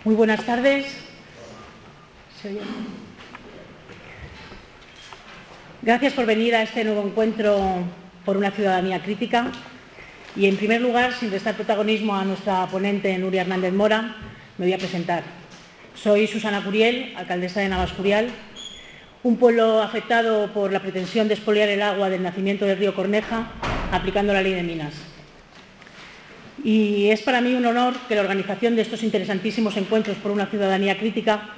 Muy buenas tardes. Gracias por venir a este nuevo encuentro por una ciudadanía crítica. Y, en primer lugar, sin restar protagonismo a nuestra ponente Nuria Hernández Mora, me voy a presentar. Soy Susana Curiel, alcaldesa de Navascurial, un pueblo afectado por la pretensión de expoliar el agua del nacimiento del río Corneja, aplicando la ley de minas. Y es para mí un honor que la organización de estos interesantísimos encuentros por una ciudadanía crítica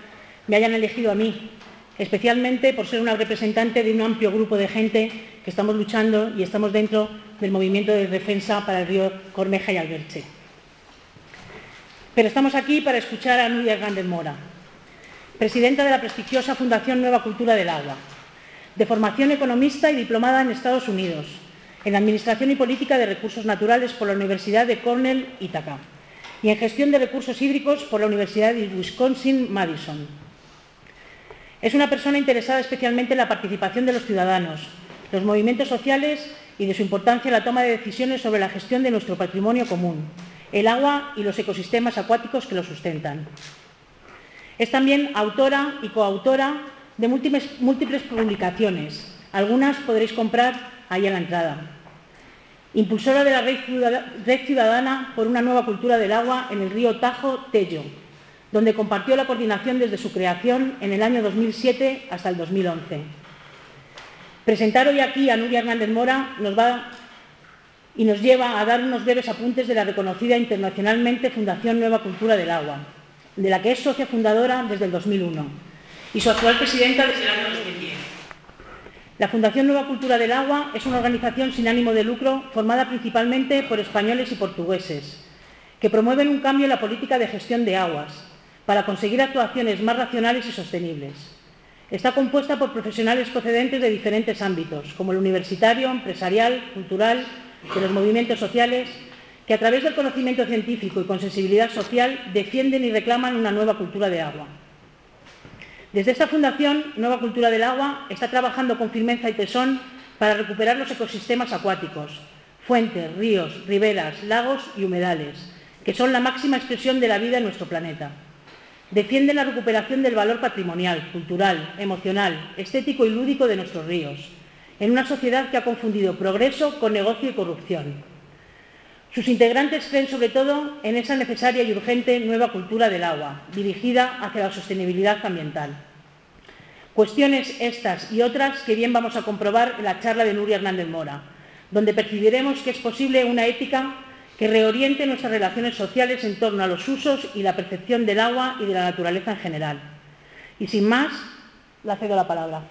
me hayan elegido a mí, especialmente por ser una representante de un amplio grupo de gente que estamos luchando y estamos dentro del movimiento de defensa para el río Corneja y Alberche. Pero estamos aquí para escuchar a Nuria Hernández Mora, presidenta de la prestigiosa Fundación Nueva Cultura del Agua, de formación economista y diplomada en Estados Unidos, en Administración y Política de Recursos Naturales por la Universidad de Cornell, Ítaca, y en Gestión de Recursos Hídricos por la Universidad de Wisconsin-Madison. Es una persona interesada especialmente en la participación de los ciudadanos, los movimientos sociales y de su importancia en la toma de decisiones sobre la gestión de nuestro patrimonio común, el agua y los ecosistemas acuáticos que lo sustentan. Es también autora y coautora de múltiples publicaciones. Algunas podréis comprar ahí a la entrada. Impulsora de la Red Ciudadana por una nueva cultura del agua en el río Tajo-Tello, donde compartió la coordinación desde su creación en el año 2007 hasta el 2011. Presentar hoy aquí a Nuria Hernández Mora nos lleva a dar unos breves apuntes de la reconocida internacionalmente Fundación Nueva Cultura del Agua, de la que es socia fundadora desde el 2001 y su actual presidenta desde el año 2010. La Fundación Nueva Cultura del Agua es una organización sin ánimo de lucro formada principalmente por españoles y portugueses, que promueven un cambio en la política de gestión de aguas para conseguir actuaciones más racionales y sostenibles. Está compuesta por profesionales procedentes de diferentes ámbitos, como el universitario, empresarial, cultural, de los movimientos sociales, que a través del conocimiento científico y con sensibilidad social defienden y reclaman una nueva cultura de agua. Desde esta Fundación Nueva Cultura del Agua está trabajando con firmeza y tesón para recuperar los ecosistemas acuáticos, fuentes, ríos, riberas, lagos y humedales, que son la máxima expresión de la vida en nuestro planeta. Defienden la recuperación del valor patrimonial, cultural, emocional, estético y lúdico de nuestros ríos, en una sociedad que ha confundido progreso con negocio y corrupción. Sus integrantes creen sobre todo en esa necesaria y urgente nueva cultura del agua, dirigida hacia la sostenibilidad ambiental. Cuestiones estas y otras que bien vamos a comprobar en la charla de Nuria Hernández Mora, donde percibiremos que es posible una ética que reoriente nuestras relaciones sociales en torno a los usos y la percepción del agua y de la naturaleza en general. Y sin más, le cedo la palabra.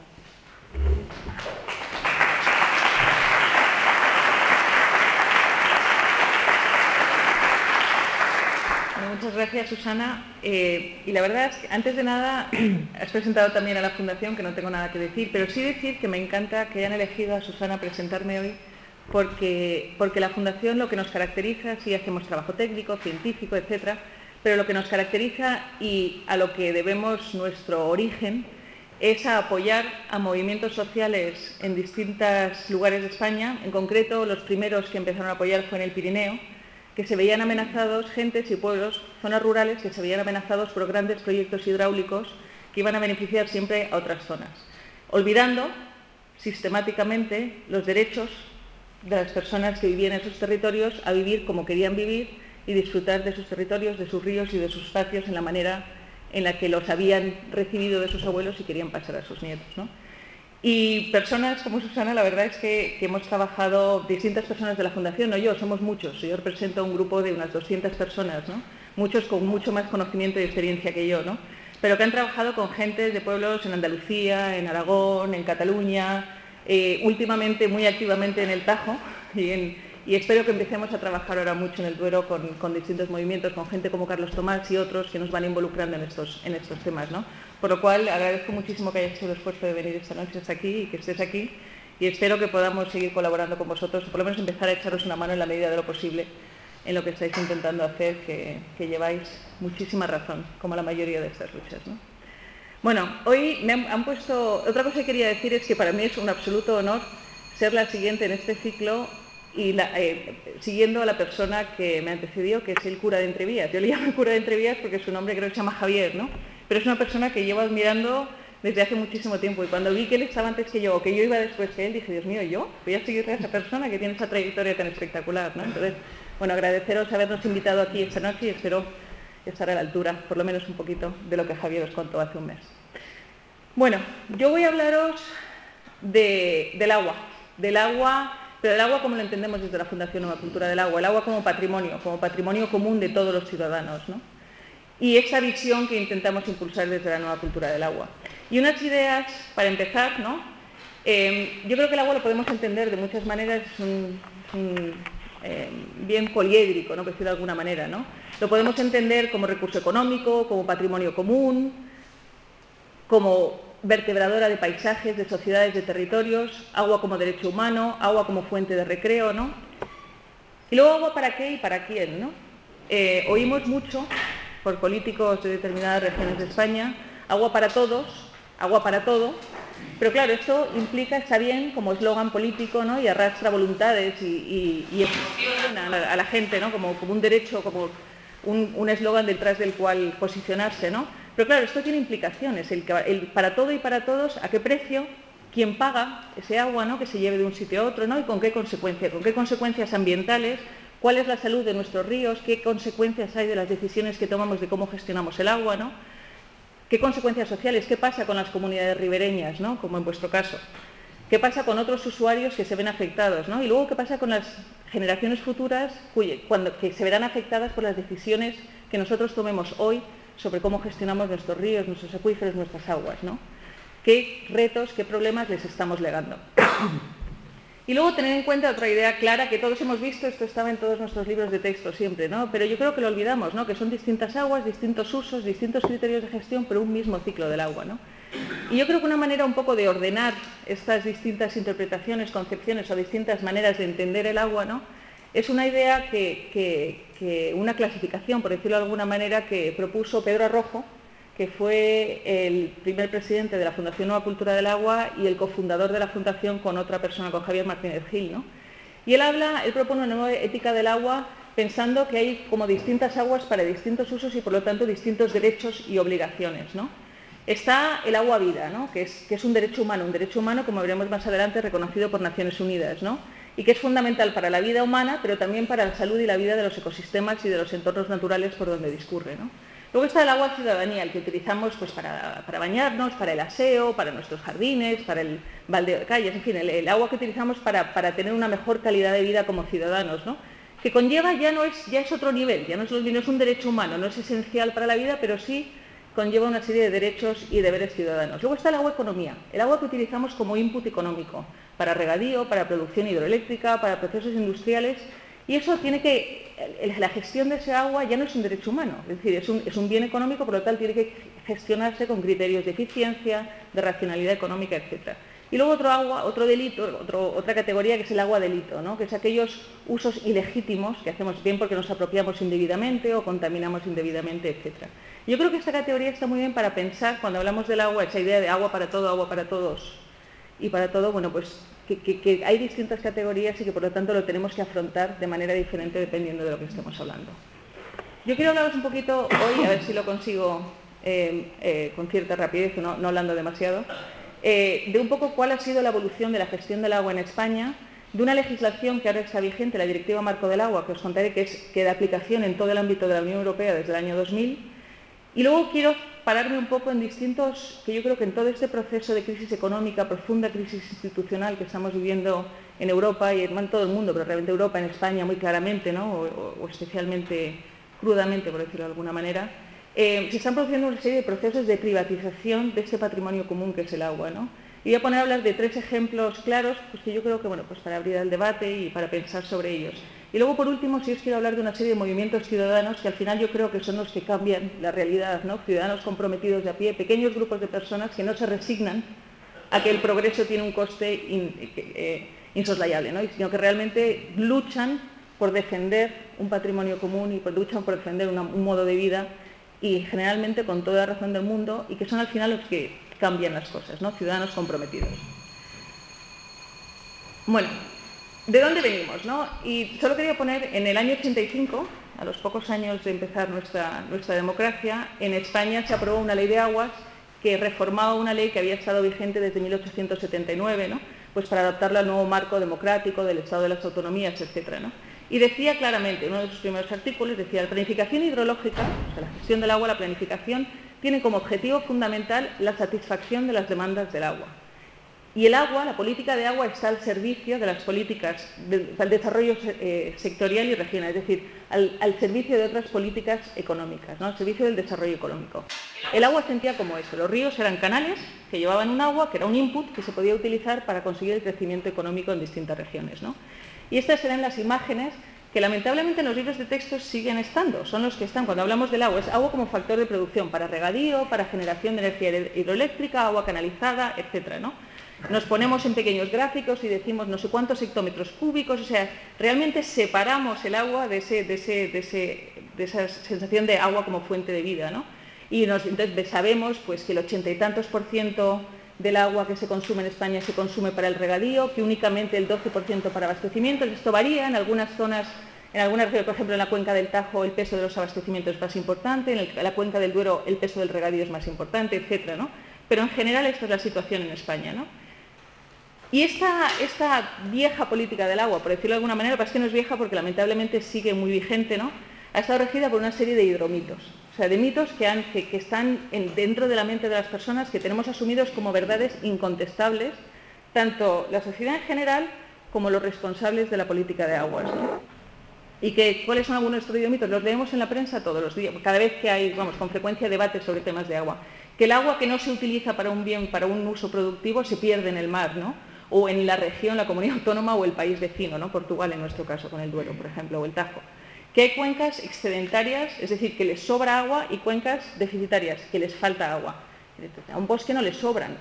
Muchas gracias, Susana. Y la verdad es que, antes de nada, has presentado también a la Fundación, que no tengo nada que decir, pero sí decir que me encanta que hayan elegido a Susana a presentarme hoy, porque la Fundación lo que nos caracteriza, sí hacemos trabajo técnico, científico, etcétera, pero lo que nos caracteriza y a lo que debemos nuestro origen es a apoyar a movimientos sociales en distintos lugares de España. En concreto, los primeros que empezaron a apoyar fue en el Pirineo, que se veían amenazados, gentes y pueblos, zonas rurales, que se veían amenazados por grandes proyectos hidráulicos que iban a beneficiar siempre a otras zonas, olvidando sistemáticamente los derechos de las personas que vivían en esos territorios a vivir como querían vivir y disfrutar de sus territorios, de sus ríos y de sus espacios en la manera en la que los habían recibido de sus abuelos y querían pasar a sus nietos, ¿no? Y personas como Susana, la verdad es que hemos trabajado, distintas personas de la Fundación, no yo, somos muchos. Yo represento a un grupo de unas 200 personas, ¿no? Muchos con mucho más conocimiento y experiencia que yo, ¿no? Pero que han trabajado con gente de pueblos en Andalucía, en Aragón, en Cataluña, últimamente muy activamente en el Tajo, y espero que empecemos a trabajar ahora mucho en el Duero con distintos movimientos, con gente como Carlos Tomás y otros que nos van involucrando en estos temas, ¿no? Por lo cual, agradezco muchísimo que hayas hecho el esfuerzo de venir esta noche hasta aquí y que estés aquí, y espero que podamos seguir colaborando con vosotros, o por lo menos empezar a echaros una mano en la medida de lo posible en lo que estáis intentando hacer, que lleváis muchísima razón, como la mayoría de estas luchas, ¿no? Bueno, hoy me han puesto... Otra cosa que quería decir es que para mí es un absoluto honor ser la siguiente en este ciclo siguiendo a la persona que me antecedió, que es el cura de Entrevías. Yo le llamo el cura de Entrevías porque su nombre creo que se llama Javier, ¿no? Pero es una persona que llevo admirando desde hace muchísimo tiempo, y cuando vi que él estaba antes que yo, o que yo iba después que él, dije, Dios mío, ¿yo voy a seguir a esa persona que tiene esa trayectoria tan espectacular, ¿no? Entonces, bueno, agradeceros habernos invitado aquí esta noche y espero estar a la altura, por lo menos un poquito, de lo que Javier os contó hace un mes. Bueno, yo voy a hablaros del agua, pero del agua como lo entendemos desde la Fundación Nueva Cultura del Agua, el agua como patrimonio común de todos los ciudadanos, ¿no? Y esa visión que intentamos impulsar desde la Nueva Cultura del Agua. Y unas ideas, para empezar, ¿no? Yo creo que el agua lo podemos entender de muchas maneras, es un bien poliédrico, ¿no? Por decirlo de alguna manera, ¿no? Lo podemos entender como recurso económico, como patrimonio común, como vertebradora de paisajes, de sociedades, de territorios, agua como derecho humano, agua como fuente de recreo, ¿no? Y luego agua para qué y para quién, ¿no? Oímos mucho por políticos de determinadas regiones de España, agua para todos, agua para todo, pero claro, esto implica, está bien como eslogan político, ¿no? Y arrastra voluntades y emociona a la gente, ¿no? Como un derecho, como un eslogan detrás del cual posicionarse, ¿no? Pero claro, esto tiene implicaciones, el para todo y para todos, ¿a qué precio? ¿Quién paga ese agua, ¿no? Que se lleve de un sitio a otro, ¿no? Y con qué consecuencias ambientales, cuál es la salud de nuestros ríos, qué consecuencias hay de las decisiones que tomamos de cómo gestionamos el agua, ¿no? ¿Qué consecuencias sociales? ¿Qué pasa con las comunidades ribereñas, ¿no? Como en vuestro caso? ¿Qué pasa con otros usuarios que se ven afectados, ¿no? Y luego, ¿qué pasa con las generaciones futuras que se verán afectadas por las decisiones que nosotros tomemos hoy sobre cómo gestionamos nuestros ríos, nuestros acuíferos, nuestras aguas, ¿no? ¿Qué retos, qué problemas les estamos legando? Y luego tener en cuenta otra idea clara que todos hemos visto, esto estaba en todos nuestros libros de texto siempre, ¿no? Pero yo creo que lo olvidamos, ¿no? Que son distintas aguas, distintos usos, distintos criterios de gestión, pero un mismo ciclo del agua, ¿no? Y yo creo que una manera un poco de ordenar estas distintas interpretaciones, concepciones o distintas maneras de entender el agua, ¿no? Es una idea una clasificación, por decirlo de alguna manera, que propuso Pedro Arrojo, que fue el primer presidente de la Fundación Nueva Cultura del Agua y el cofundador de la Fundación con otra persona, con Javier Martínez Gil, ¿no? Y él propone una nueva ética del agua pensando que hay como distintas aguas para distintos usos y por lo tanto distintos derechos y obligaciones, ¿no? Está el agua vida, ¿no? que es un derecho humano, como veremos más adelante, reconocido por Naciones Unidas, ¿no? Y que es fundamental para la vida humana, pero también para la salud y la vida de los ecosistemas y de los entornos naturales por donde discurre, ¿no? Luego está el agua ciudadanía, el que utilizamos pues, para bañarnos, para el aseo, para nuestros jardines, para el baldeo de calles, en fin, el agua que utilizamos para tener una mejor calidad de vida como ciudadanos, ¿no? Que conlleva ya es otro nivel, ya no es un derecho humano, no es esencial para la vida, pero sí conlleva una serie de derechos y deberes ciudadanos. Luego está el agua economía, el agua que utilizamos como input económico, para regadío, para producción hidroeléctrica, para procesos industriales. Y eso la gestión de ese agua ya no es un derecho humano, es decir, es un bien económico, por lo tanto tiene que gestionarse con criterios de eficiencia, de racionalidad económica, etc. Y luego otro delito, otra categoría que es el agua delito, ¿no? Que es aquellos usos ilegítimos que hacemos bien porque nos apropiamos indebidamente o contaminamos indebidamente, etc. Yo creo que esta categoría está muy bien para pensar, cuando hablamos del agua, esa idea de agua para todo, agua para todos y para todo, bueno, pues que hay distintas categorías y que por lo tanto lo tenemos que afrontar de manera diferente dependiendo de lo que estemos hablando. Yo quiero hablaros un poquito hoy, a ver si lo consigo con cierta rapidez, no hablando demasiado, de un poco cuál ha sido la evolución de la gestión del agua en España, de una legislación que ahora está vigente, la Directiva Marco del Agua, que os contaré que es de aplicación en todo el ámbito de la Unión Europea desde el año 2000, y luego quiero pararme un poco en que yo creo que en todo este proceso de crisis económica, profunda crisis institucional que estamos viviendo en Europa y en todo el mundo, pero realmente Europa, en España muy claramente, ¿no? o especialmente crudamente, por decirlo de alguna manera, se están produciendo una serie de procesos de privatización de este patrimonio común que es el agua, ¿no? Y voy a poner a hablar de 3 ejemplos claros, pues que yo creo que, bueno, pues para abrir el debate y para pensar sobre ellos. Y luego, por último, sí os quiero hablar de una serie de movimientos ciudadanos que al final yo creo que son los que cambian la realidad, ¿no? Ciudadanos comprometidos de a pie, pequeños grupos de personas que no se resignan a que el progreso tiene un coste insoslayable, ¿no? Sino que realmente luchan por defender un patrimonio común y luchan por defender un modo de vida y generalmente con toda la razón del mundo y que son al final los que cambian las cosas, ¿no? Ciudadanos comprometidos. Bueno, ¿De dónde venimos, no? Y solo quería poner, en el año 85, a los pocos años de empezar nuestra democracia, en España se aprobó una ley de aguas que reformaba una ley que había estado vigente desde 1879, ¿no? Pues para adaptarla al nuevo marco democrático del Estado de las Autonomías, etcétera, ¿no? Y decía claramente, en uno de sus primeros artículos, decía, la planificación hidrológica, o sea, la gestión del agua, la planificación, tiene como objetivo fundamental la satisfacción de las demandas del agua. Y el agua, la política de agua, está al servicio de las políticas del desarrollo sectorial y regional, es decir, al servicio de otras políticas económicas, ¿no? Al servicio del desarrollo económico. El agua se entendía como eso, los ríos eran canales que llevaban un agua, que era un input que se podía utilizar para conseguir el crecimiento económico en distintas regiones, ¿no? Y estas eran las imágenes que lamentablemente en los libros de texto siguen estando, son los que están cuando hablamos del agua, es agua como factor de producción para regadío, para generación de energía hidroeléctrica, agua canalizada, etcétera, ¿no? Nos ponemos en pequeños gráficos y decimos no sé cuántos hectómetros cúbicos, o sea, realmente separamos el agua de esa sensación de agua como fuente de vida, ¿no? Y entonces sabemos pues, que el 80 y tantos % del agua que se consume en España se consume para el regadío, que únicamente el 12% para abastecimiento. Esto varía en algunas zonas, en algunas regiones, por ejemplo en la cuenca del Tajo el peso de los abastecimientos es más importante, en la cuenca del Duero el peso del regadío es más importante, etcétera, ¿no? Pero en general esta es la situación en España, ¿no? Y esta vieja política del agua, por decirlo de alguna manera, parece que no es vieja porque lamentablemente sigue muy vigente, ¿no? Ha estado regida por una serie de hidromitos, o sea, de mitos que están dentro de la mente de las personas, que tenemos asumidos como verdades incontestables, tanto la sociedad en general como los responsables de la política de aguas, ¿no? Y ¿cuáles son algunos de estos hidromitos? Los leemos en la prensa todos los días, cada vez que hay, vamos, con frecuencia debates sobre temas de agua. Que el agua que no se utiliza para un bien, para un uso productivo, se pierde en el mar, ¿no? O en la región, la comunidad autónoma o el país vecino, ¿no? Portugal en nuestro caso, con el Duero, por ejemplo, o el Tajo. Que hay cuencas excedentarias, es decir, que les sobra agua, y cuencas deficitarias, que les falta agua. A un bosque no le sobran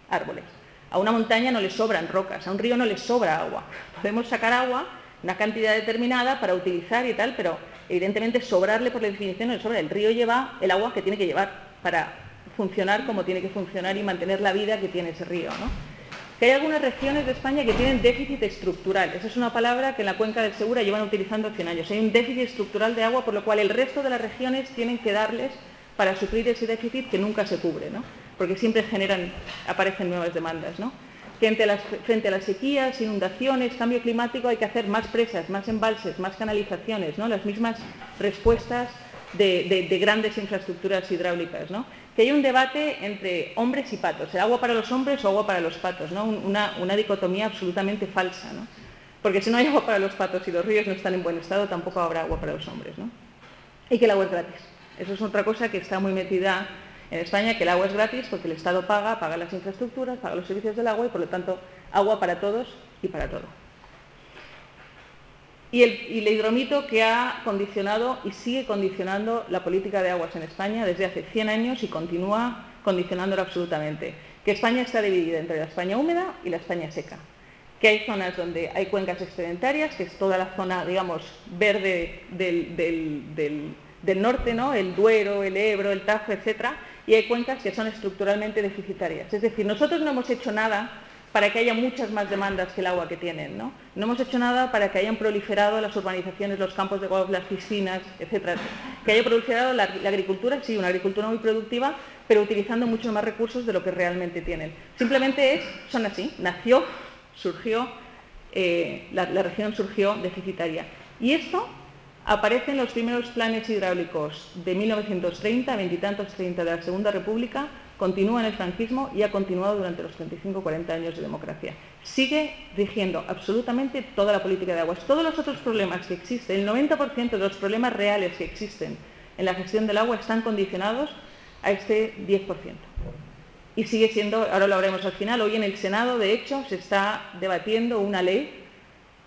árboles, a una montaña no le sobran rocas, a un río no le sobra agua. Podemos sacar agua, una cantidad determinada para utilizar y tal, pero evidentemente sobrarle por la definición no le sobra. El río lleva el agua que tiene que llevar para funcionar como tiene que funcionar y mantener la vida que tiene ese río, ¿no? Que hay algunas regiones de España que tienen déficit estructural. Esa es una palabra que en la cuenca del Segura llevan utilizando 100 años. Hay un déficit estructural de agua, por lo cual el resto de las regiones tienen que darles para suplir ese déficit que nunca se cubre, ¿no? Porque siempre aparecen nuevas demandas, ¿no? Que frente a las sequías, inundaciones, cambio climático, hay que hacer más presas, más embalses, más canalizaciones, ¿no? Las mismas respuestas de grandes infraestructuras hidráulicas, ¿no? Que hay un debate entre hombres y patos, el agua para los hombres o agua para los patos, ¿no? Una dicotomía absolutamente falsa, ¿no? Porque si no hay agua para los patos y los ríos no están en buen estado, tampoco habrá agua para los hombres, ¿no? Y que el agua es gratis. Eso es otra cosa que está muy metida en España, que el agua es gratis porque el Estado paga las infraestructuras, paga los servicios del agua y por lo tanto agua para todos y para todo. Y el hidromito que ha condicionado y sigue condicionando la política de aguas en España desde hace 100 años y continúa condicionándola absolutamente. Que España está dividida entre la España húmeda y la España seca. Que hay zonas donde hay cuencas excedentarias, que es toda la zona, digamos, verde del norte, ¿no? El Duero, el Ebro, el Tajo, etcétera, y hay cuencas que son estructuralmente deficitarias. Es decir, nosotros no hemos hecho nada para que haya muchas más demandas que el agua que tienen, ¿no? No hemos hecho nada para que hayan proliferado las urbanizaciones, los campos de golf, las piscinas, etcétera. Que haya proliferado la agricultura, sí, una agricultura muy productiva, pero utilizando muchos más recursos de lo que realmente tienen. Simplemente son así, surgió, la región surgió deficitaria. Y esto aparece en los primeros planes hidráulicos de 1930, veintitantos 30 de la Segunda República, continúa en el franquismo y ha continuado durante los 35-40 años de democracia. Sigue rigiendo absolutamente toda la política de aguas. Todos los otros problemas que existen, el 90% de los problemas reales que existen en la gestión del agua están condicionados a este 10%. Y sigue siendo, ahora lo veremos al final, hoy en el Senado, de hecho, se está debatiendo una ley,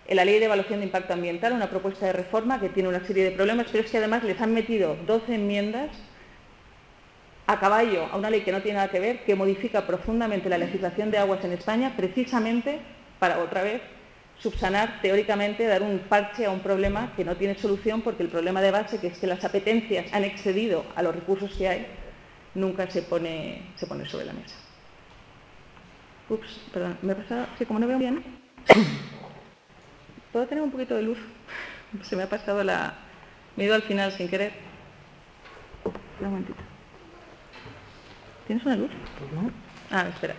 la Ley de Evaluación de Impacto Ambiental, una propuesta de reforma que tiene una serie de problemas, pero es que además les han metido 12 enmiendas a caballo a una ley que no tiene nada que ver, que modifica profundamente la legislación de aguas en España, precisamente para, otra vez, subsanar, teóricamente, dar un parche a un problema que no tiene solución, porque el problema de base, que es que las apetencias han excedido a los recursos que hay, nunca se pone sobre la mesa. Ups, perdón, me he pasado, sí, como no veo bien. ¿Puedo tener un poquito de luz? Se me ha pasado la... Me he ido al final sin querer. Un momentito. ¿Tienes una luz? Pues no. Ah, espera,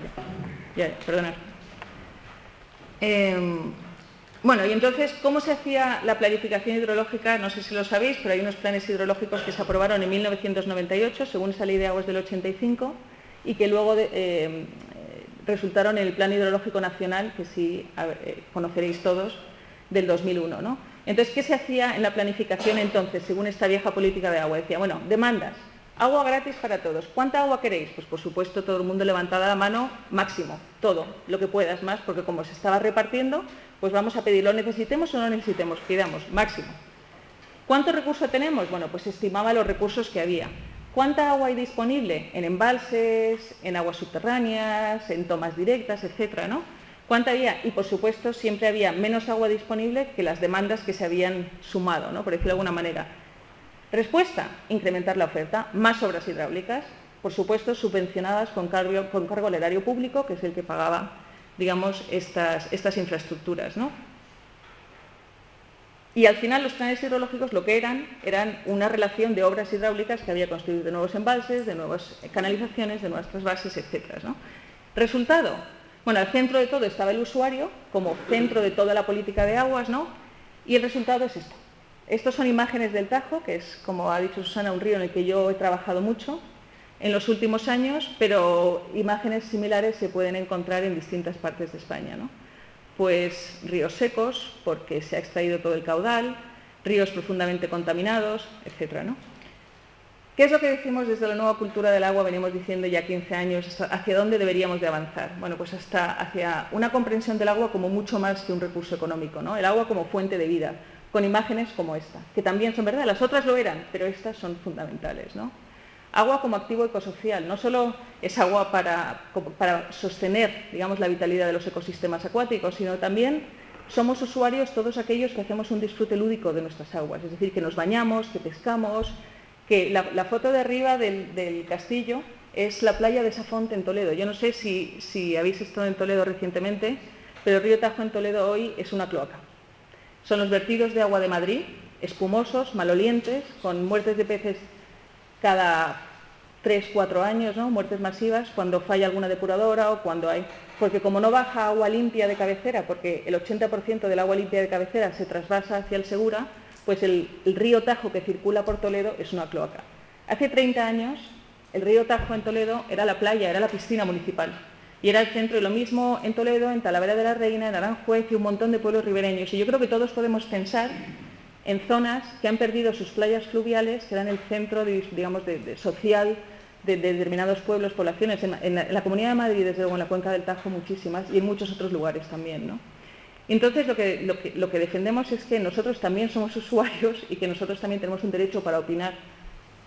ya, perdonad. Bueno, y entonces, ¿cómo se hacía la planificación hidrológica? No sé si lo sabéis, pero hay unos planes hidrológicos que se aprobaron en 1998, según esa ley de aguas del 85, y que luego resultaron en el Plan Hidrológico Nacional, que sí conoceréis todos, del 2001, ¿no? Entonces, ¿qué se hacía en la planificación entonces, según esta vieja política de agua? Decía, bueno, demandas, agua gratis para todos. ¿Cuánta agua queréis? Pues por supuesto todo el mundo levantaba la mano, máximo, todo, lo que puedas más, porque como se estaba repartiendo, pues vamos a pedir, ¿lo necesitemos o no necesitemos? Pidamos, máximo. ¿Cuánto recurso tenemos? Bueno, pues se estimaba los recursos que había. ¿Cuánta agua hay disponible? En embalses, en aguas subterráneas, en tomas directas, etcétera, ¿no? ¿Cuánta había? Y por supuesto siempre había menos agua disponible que las demandas que se habían sumado, ¿no? Por decirlo de alguna manera. Respuesta, incrementar la oferta, más obras hidráulicas, por supuesto subvencionadas con cargo al erario público, que es el que pagaba, digamos, estas infraestructuras, ¿no? Y al final los planes hidrológicos lo que eran una relación de obras hidráulicas que había construido de nuevos embalses, de nuevas canalizaciones, de nuevas trasvases, etcétera, ¿no? Resultado, bueno, al centro de todo estaba el usuario, como centro de toda la política de aguas, ¿no? Y el resultado es esto. Estos son imágenes del Tajo, que es, como ha dicho Susana, un río en el que yo he trabajado mucho en los últimos años, pero imágenes similares se pueden encontrar en distintas partes de España, ¿no? Pues ríos secos, porque se ha extraído todo el caudal, ríos profundamente contaminados, etcétera, ¿no? ¿Qué es lo que decimos desde la nueva cultura del agua? Venimos diciendo ya 15 años hacia dónde deberíamos de avanzar. Bueno, pues hacia una comprensión del agua como mucho más que un recurso económico, ¿no? El agua como fuente de vida, con imágenes como esta, que también son verdad, las otras lo eran, pero estas son fundamentales, ¿no? Agua como activo ecosocial, no solo es agua para sostener, digamos, la vitalidad de los ecosistemas acuáticos, sino también somos usuarios todos aquellos que hacemos un disfrute lúdico de nuestras aguas, es decir, que nos bañamos, que pescamos, que la foto de arriba del castillo es la playa de Safonte en Toledo. Yo no sé si habéis estado en Toledo recientemente, pero el río Tajo en Toledo hoy es una cloaca. Son los vertidos de agua de Madrid, espumosos, malolientes, con muertes de peces cada 3-4 años, ¿no? Muertes masivas, cuando falla alguna depuradora o cuando hay... Porque como no baja agua limpia de cabecera, porque el 80% del agua limpia de cabecera se trasvasa hacia el Segura, pues el río Tajo que circula por Toledo es una cloaca. Hace 30 años, el río Tajo en Toledo era la playa, era la piscina municipal. Y era el centro, y lo mismo en Toledo, en Talavera de la Reina, en Aranjuez y un montón de pueblos ribereños. Y yo creo que todos podemos pensar en zonas que han perdido sus playas fluviales, que eran el centro, digamos, social de determinados pueblos, poblaciones. En la Comunidad de Madrid, desde luego en la cuenca del Tajo, muchísimas, y en muchos otros lugares también, ¿no? Entonces, lo que defendemos es que nosotros también somos usuarios y que nosotros también tenemos un derecho para opinar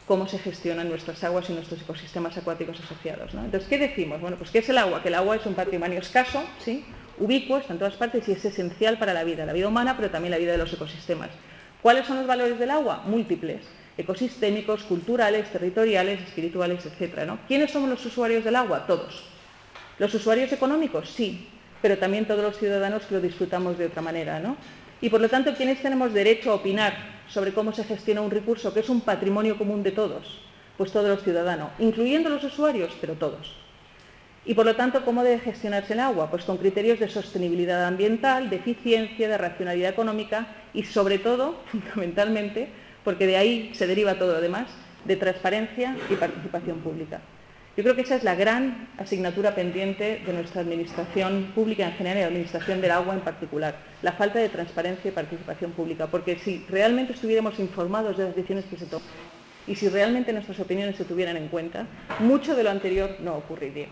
cómo se gestionan nuestras aguas y nuestros ecosistemas acuáticos asociados, ¿no? Entonces, ¿qué decimos? Bueno, pues ¿qué es el agua? Que el agua es un patrimonio escaso, ¿sí? Ubicuo, está en todas partes y es esencial para la vida humana, pero también la vida de los ecosistemas. ¿Cuáles son los valores del agua? Múltiples, ecosistémicos, culturales, territoriales, espirituales, etcétera, ¿no? ¿Quiénes somos los usuarios del agua? Todos. ¿Los usuarios económicos? Sí, pero también todos los ciudadanos que lo disfrutamos de otra manera, ¿no? Y por lo tanto, ¿quiénes tenemos derecho a opinar sobre cómo se gestiona un recurso que es un patrimonio común de todos? Pues todos los ciudadanos, incluyendo los usuarios, pero todos. Y por lo tanto, ¿cómo debe gestionarse el agua? Pues con criterios de sostenibilidad ambiental, de eficiencia, de racionalidad económica y sobre todo, fundamentalmente, porque de ahí se deriva todo lo demás, de transparencia y participación pública. Yo creo que esa es la gran asignatura pendiente de nuestra administración pública en general y la administración del agua en particular, la falta de transparencia y participación pública, porque si realmente estuviéramos informados de las decisiones que se toman y si realmente nuestras opiniones se tuvieran en cuenta, mucho de lo anterior no ocurriría.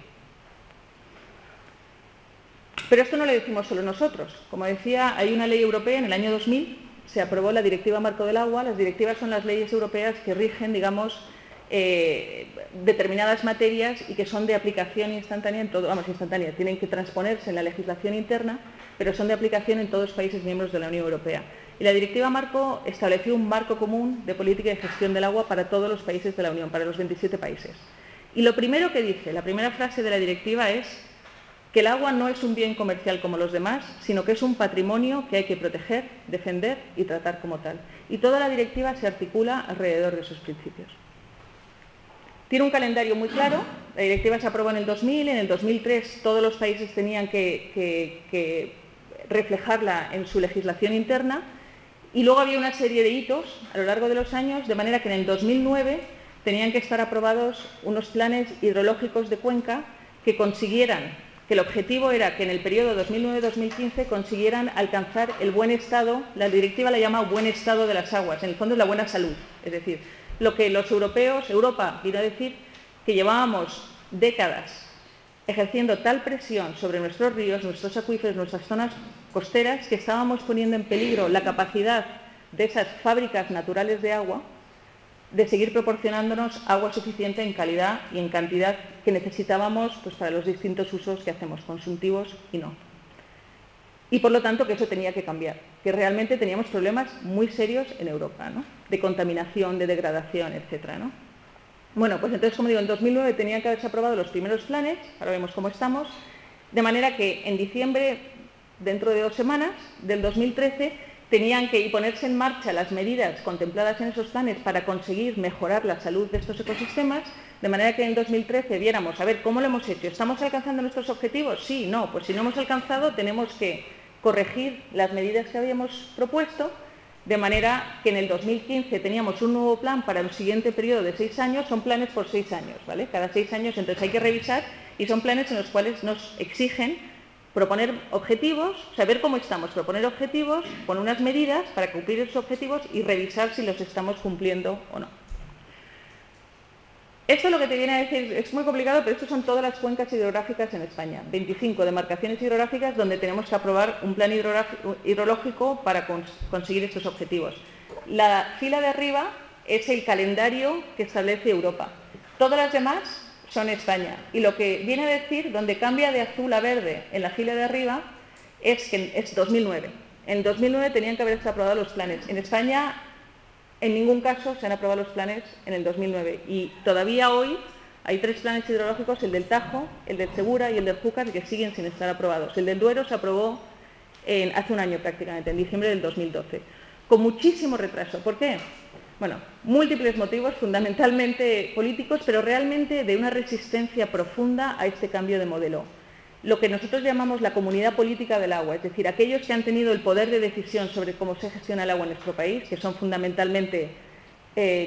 Pero esto no lo decimos solo nosotros. Como decía, hay una ley europea, en el año 2000 se aprobó la Directiva Marco del Agua. Las directivas son las leyes europeas que rigen, digamos, determinadas materias y que son de aplicación instantánea en todo, vamos, instantánea, tienen que transponerse en la legislación interna, pero son de aplicación en todos los países miembros de la Unión Europea. Y la Directiva Marco estableció un marco común de política de gestión del agua para todos los países de la Unión, para los 27 países. Y lo primero que dice, la primera frase de la directiva es que el agua no es un bien comercial como los demás, sino que es un patrimonio que hay que proteger, defender y tratar como tal. Y toda la directiva se articula alrededor de esos principios. Tiene un calendario muy claro. La directiva se aprobó en el 2000, en el 2003 todos los países tenían que reflejarla en su legislación interna, y luego había una serie de hitos a lo largo de los años, de manera que en el 2009 tenían que estar aprobados unos planes hidrológicos de cuenca que consiguieran, que el objetivo era que en el periodo 2009-2015 consiguieran alcanzar el buen estado. La directiva la llama buen estado de las aguas, en el fondo es la buena salud, es decir, lo que los europeos, Europa, quiero decir, que llevábamos décadas ejerciendo tal presión sobre nuestros ríos, nuestros acuíferos, nuestras zonas costeras, que estábamos poniendo en peligro la capacidad de esas fábricas naturales de agua de seguir proporcionándonos agua suficiente en calidad y en cantidad que necesitábamos, pues, para los distintos usos que hacemos, consultivos y no. Y por lo tanto que eso tenía que cambiar, que realmente teníamos problemas muy serios en Europa, ¿no?, de contaminación, de degradación, etcétera, ¿no? Bueno, pues entonces, como digo, en 2009 tenían que haberse aprobado los primeros planes, ahora vemos cómo estamos, de manera que en diciembre, dentro de 2 semanas, del 2013, tenían que ponerse en marcha las medidas contempladas en esos planes para conseguir mejorar la salud de estos ecosistemas, de manera que en 2013 viéramos, a ver, ¿cómo lo hemos hecho? ¿Estamos alcanzando nuestros objetivos? Sí, no, pues si no hemos alcanzado tenemos que corregir las medidas que habíamos propuesto, de manera que en el 2015 teníamos un nuevo plan para el siguiente periodo de 6 años, son planes por 6 años, ¿vale? Cada 6 años, entonces hay que revisar, y son planes en los cuales nos exigen proponer objetivos, saber cómo estamos, proponer objetivos, poner unas medidas para cumplir esos objetivos y revisar si los estamos cumpliendo o no. Esto lo que te viene a decir es muy complicado, pero estas son todas las cuencas hidrográficas en España. 25 demarcaciones hidrográficas donde tenemos que aprobar un plan hidrológico para conseguir estos objetivos. La fila de arriba es el calendario que establece Europa. Todas las demás son España. Y lo que viene a decir, donde cambia de azul a verde en la fila de arriba, es que es 2009. En 2009 tenían que haberse aprobado los planes. En España, en ningún caso se han aprobado los planes en el 2009. Y todavía hoy hay 3 planes hidrológicos, el del Tajo, el del Segura y el del Júcar, que siguen sin estar aprobados. El del Duero se aprobó hace un año prácticamente, en diciembre del 2012, con muchísimo retraso. ¿Por qué? Bueno, múltiples motivos, fundamentalmente políticos, pero realmente de una resistencia profunda a este cambio de modelo. Lo que nosotros llamamos la comunidad política del agua, es decir, aquellos que han tenido el poder de decisión sobre cómo se gestiona el agua en nuestro país, que son fundamentalmente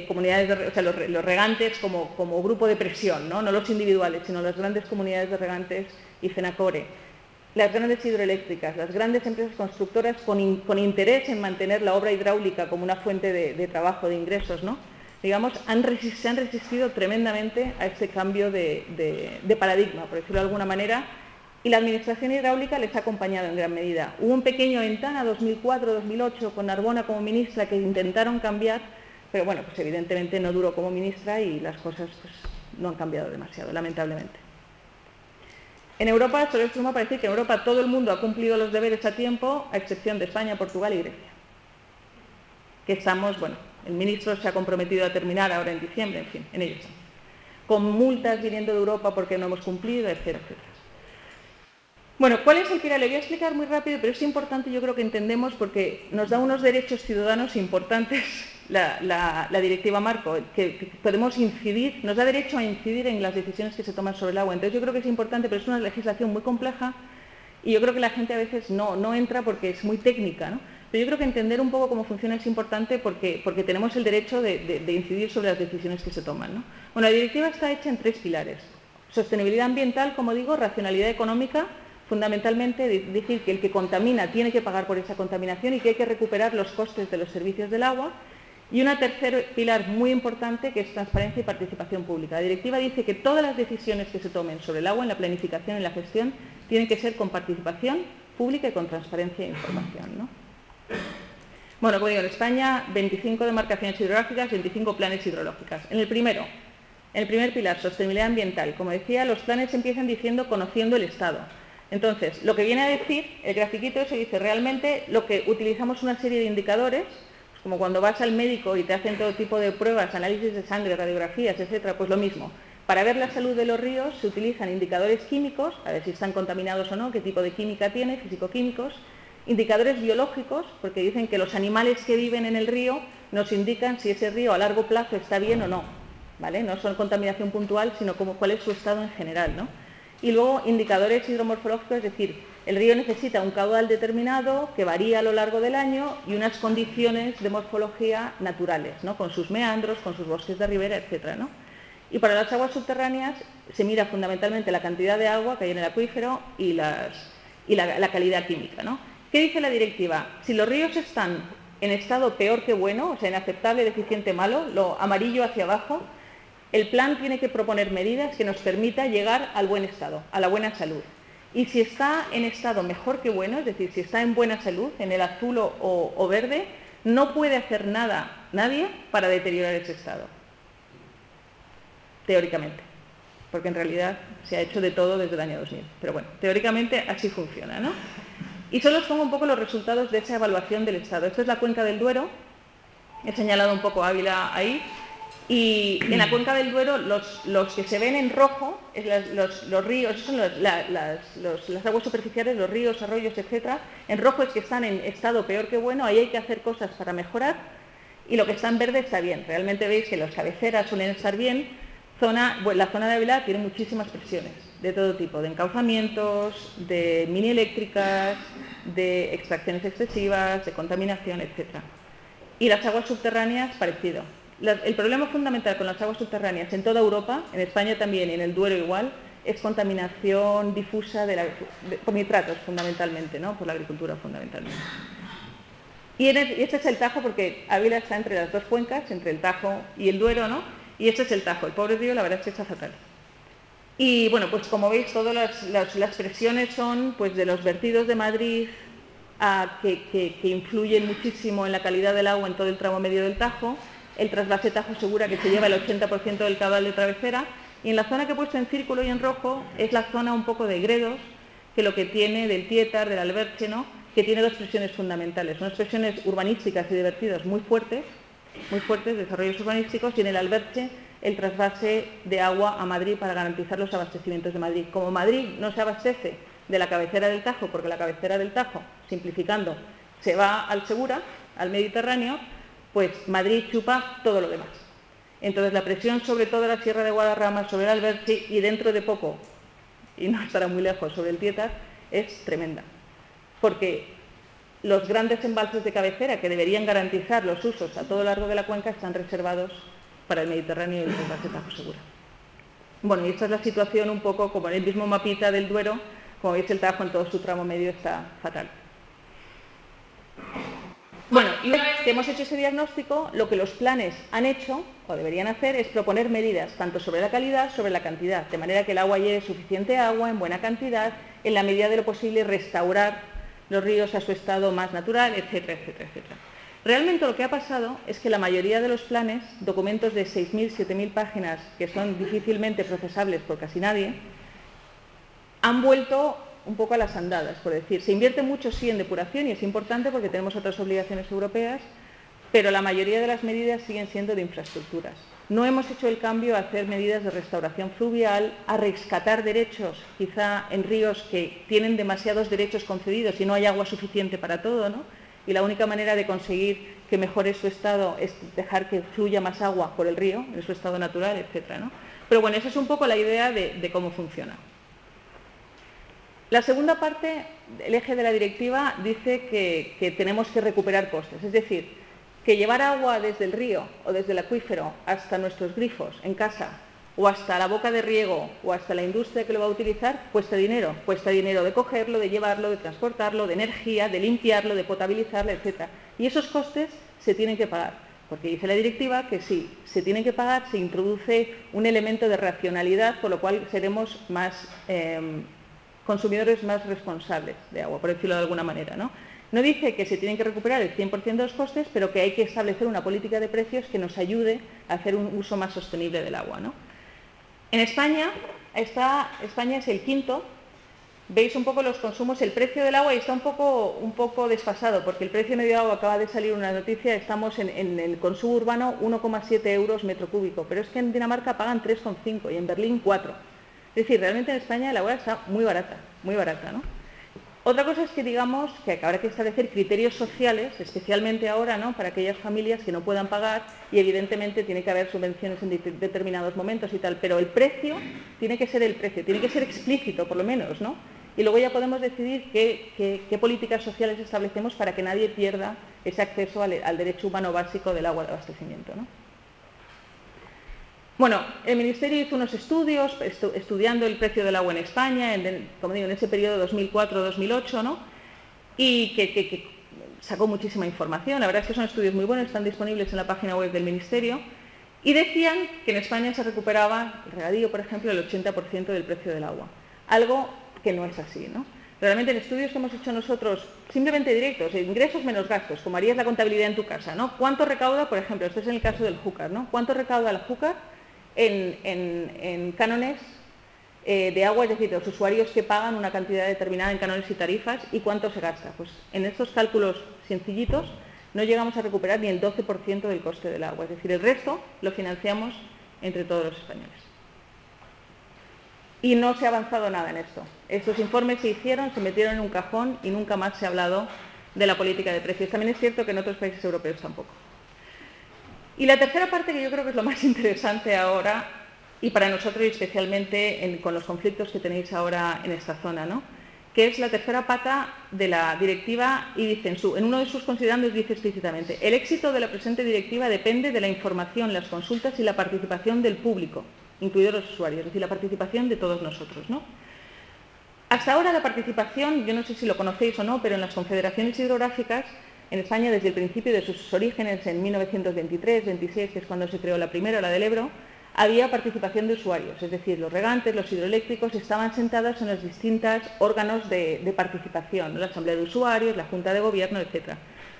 comunidades, o sea, los regantes como grupo de presión, ¿no? No los individuales, sino las grandes comunidades de regantes y Fenacore, las grandes hidroeléctricas, las grandes empresas constructoras con interés en mantener la obra hidráulica como una fuente de trabajo, de ingresos, ¿no? Digamos, se han resistido tremendamente a este cambio de paradigma, por decirlo de alguna manera, y la Administración hidráulica les ha acompañado en gran medida. Hubo un pequeño ventana, 2004-2008, con Narbona como ministra, que intentaron cambiar, pero bueno, pues evidentemente no duró como ministra y las cosas pues, no han cambiado demasiado, lamentablemente. En Europa, sobre esto me parece que en Europa todo el mundo ha cumplido los deberes a tiempo, a excepción de España, Portugal y Grecia. Que estamos, bueno, el ministro se ha comprometido a terminar ahora en diciembre, en fin, en ello estamos. Con multas viniendo de Europa porque no hemos cumplido, etcétera, etcétera. Bueno, ¿cuál es el pilar? Le voy a explicar muy rápido, pero es importante, yo creo que entendemos, porque nos da unos derechos ciudadanos importantes la directiva marco, que podemos incidir, nos da derecho a incidir en las decisiones que se toman sobre el agua. Entonces yo creo que es importante, pero es una legislación muy compleja y yo creo que la gente a veces no entra porque es muy técnica, ¿no? Pero yo creo que entender un poco cómo funciona es importante porque tenemos el derecho de incidir sobre las decisiones que se toman, ¿no? Bueno, la directiva está hecha en 3 pilares. Sostenibilidad ambiental, como digo, racionalidad económica, fundamentalmente decir que el que contamina tiene que pagar por esa contaminación y que hay que recuperar los costes de los servicios del agua. Y un tercer pilar muy importante, que es transparencia y participación pública. La directiva dice que todas las decisiones que se tomen sobre el agua, en la planificación y en la gestión, tienen que ser con participación pública y con transparencia e información, ¿no? Bueno, como digo, en España, 25 demarcaciones hidrográficas, 25 planes hidrológicas. En el primer pilar, sostenibilidad ambiental, como decía, los planes empiezan diciendo conociendo el estado. Entonces, lo que viene a decir, el grafiquito eso dice, realmente lo que utilizamos una serie de indicadores, pues como cuando vas al médico y te hacen todo tipo de pruebas, análisis de sangre, radiografías, etcétera, pues lo mismo. Para ver la salud de los ríos se utilizan indicadores químicos, a ver si están contaminados o no, qué tipo de química tiene, físico-químicos, indicadores biológicos, porque dicen que los animales que viven en el río nos indican si ese río a largo plazo está bien o no, ¿vale? No son contaminación puntual, sino cuál es su estado en general, ¿no? Y luego indicadores hidromorfológicos, es decir, el río necesita un caudal determinado que varía a lo largo del año y unas condiciones de morfología naturales, ¿no? Con sus meandros, con sus bosques de ribera, etcétera, ¿no? Y para las aguas subterráneas se mira fundamentalmente la cantidad de agua que hay en el acuífero y la calidad química, ¿no? ¿Qué dice la directiva? Si los ríos están en estado peor que bueno, o sea, inaceptable, deficiente, malo, lo amarillo hacia abajo, el plan tiene que proponer medidas que nos permita llegar al buen estado, a la buena salud. Y si está en estado mejor que bueno, es decir, si está en buena salud, en el azul o verde, no puede hacer nada nadie para deteriorar ese estado. Teóricamente, porque en realidad se ha hecho de todo desde el año 2000. Pero bueno, teóricamente así funciona, ¿no? Y solo os pongo un poco los resultados de esa evaluación del estado. Esto es la cuenca del Duero, he señalado un poco Ávila ahí, y en la cuenca del Duero los que se ven en rojo, los ríos, son las aguas superficiales, los ríos, arroyos, etcétera. En rojo es que están en estado peor que bueno, ahí hay que hacer cosas para mejorar, y lo que está en verde está bien. Realmente veis que las cabeceras suelen estar bien. La zona de Ávila tiene muchísimas presiones de todo tipo, de encauzamientos, de mini eléctricas, de extracciones excesivas, de contaminación, etc. Y las aguas subterráneas, parecido. El problema fundamental con las aguas subterráneas en toda Europa, en España también y en el Duero igual, es contaminación difusa por nitratos fundamentalmente, ¿no? Por la agricultura fundamentalmente. Y este es el Tajo, porque Ávila está entre las dos cuencas, entre el Tajo y el Duero, ¿no? Y este es el Tajo. El pobre río, la verdad es que está fatal. Y bueno, pues como veis, todas las presiones son pues de los vertidos de Madrid que influyen muchísimo en la calidad del agua en todo el tramo medio del Tajo, el trasvase Tajo Segura, que se lleva el 80% del caudal de travesera, y en la zona que he puesto en círculo y en rojo es la zona un poco de Gredos, que lo que tiene del Tietar, del Alberche, ¿no? Que tiene dos presiones fundamentales, unas presiones urbanísticas y de vertidos muy fuertes, desarrollos urbanísticos, y en el Alberche el trasvase de agua a Madrid para garantizar los abastecimientos de Madrid. Como Madrid no se abastece de la cabecera del Tajo, porque la cabecera del Tajo, simplificando, se va al Segura, al Mediterráneo, pues Madrid chupa todo lo demás. Entonces la presión sobre toda la Sierra de Guadarrama, sobre el Alberche y dentro de poco, y no estará muy lejos, sobre el Tietar, es tremenda. Porque los grandes embalses de cabecera que deberían garantizar los usos a todo lo largo de la cuenca están reservados para el Mediterráneo y el trasvase Tajo Segura. Bueno, y esta es la situación un poco como en el mismo mapita del Duero. Como veis, el Tajo en todo su tramo medio está fatal. Bueno, y una vez que hemos hecho ese diagnóstico, lo que los planes han hecho, o deberían hacer, es proponer medidas tanto sobre la calidad, sobre la cantidad, de manera que el agua lleve suficiente agua, en buena cantidad, en la medida de lo posible restaurar los ríos a su estado más natural, etcétera, etcétera, etcétera. Realmente lo que ha pasado es que la mayoría de los planes, documentos de 6.000, 7.000 páginas, que son difícilmente procesables por casi nadie, han vuelto un poco a las andadas, por decir. Se invierte mucho, sí, en depuración, y es importante porque tenemos otras obligaciones europeas, pero la mayoría de las medidas siguen siendo de infraestructuras. No hemos hecho el cambio a hacer medidas de restauración fluvial, a rescatar derechos, quizá en ríos que tienen demasiados derechos concedidos y no hay agua suficiente para todo, ¿no? Y la única manera de conseguir que mejore su estado es dejar que fluya más agua por el río, en su estado natural, etcétera, ¿no? Pero bueno, esa es un poco la idea de cómo funciona. La segunda parte, el eje de la directiva, dice que tenemos que recuperar costes, es decir, que llevar agua desde el río o desde el acuífero hasta nuestros grifos en casa, o hasta la boca de riego, o hasta la industria que lo va a utilizar, cuesta dinero de cogerlo, de llevarlo, de transportarlo, de energía, de limpiarlo, de potabilizarlo, etc. Y esos costes se tienen que pagar, porque dice la directiva que si se tienen que pagar, se introduce un elemento de racionalidad, por lo cual seremos más consumidores más responsables de agua, por decirlo de alguna manera, ¿no? No dice que se tienen que recuperar el 100% de los costes, pero que hay que establecer una política de precios que nos ayude a hacer un uso más sostenible del agua, ¿no? En España es el quinto veis un poco los consumos, el precio del agua, y está un poco desfasado, porque el precio medio de agua, acaba de salir una noticia, estamos en el consumo urbano 1,7 euros metro cúbico, pero es que en Dinamarca pagan 3,5 y en Berlín 4. Es decir, realmente en España el agua está muy barata, ¿no? Otra cosa es que digamos que habrá que establecer criterios sociales, especialmente ahora, ¿no?, para aquellas familias que no puedan pagar, y evidentemente tiene que haber subvenciones en determinados momentos y tal, pero el precio tiene que ser el precio, tiene que ser explícito por lo menos, ¿no? Y luego ya podemos decidir qué políticas sociales establecemos para que nadie pierda ese acceso al derecho humano básico del agua de abastecimiento, ¿no? Bueno, el Ministerio hizo unos estudios estudiando el precio del agua en España, como digo, en ese periodo 2004-2008, ¿no? Y que sacó muchísima información. La verdad es que son estudios muy buenos, están disponibles en la página web del Ministerio, y decían que en España se recuperaba el regadío, por ejemplo, el 80% del precio del agua, algo que no es así, ¿no? Realmente en estudios que hemos hecho nosotros, simplemente directos, ingresos menos gastos, como harías la contabilidad en tu casa, ¿no? ¿Cuánto recauda, por ejemplo, esto es en el caso del Júcar, ¿no? ¿Cuánto recauda la Júcar en cánones de agua, es decir, los usuarios que pagan una cantidad determinada en cánones y tarifas, y cuánto se gasta? Pues en estos cálculos sencillitos no llegamos a recuperar ni el 12% del coste del agua, es decir, el resto lo financiamos entre todos los españoles. Y no se ha avanzado nada en esto. Estos informes se hicieron, se metieron en un cajón y nunca más se ha hablado de la política de precios. También es cierto que en otros países europeos tampoco. Y la tercera parte, que yo creo que es lo más interesante ahora, y para nosotros especialmente con los conflictos que tenéis ahora en esta zona, ¿no?, que es la tercera pata de la directiva, y dice en uno de sus considerandos dice explícitamente: el éxito de la presente directiva depende de la información, las consultas y la participación del público, incluidos los usuarios, es decir, la participación de todos nosotros, ¿no? Hasta ahora la participación, yo no sé si lo conocéis o no, pero en las confederaciones hidrográficas en España, desde el principio de sus orígenes, en 1923-26, que es cuando se creó la primera, la del Ebro, había participación de usuarios, es decir, los regantes, los hidroeléctricos estaban sentados en los distintos órganos de participación, ¿no?, la Asamblea de Usuarios, la Junta de Gobierno, etc.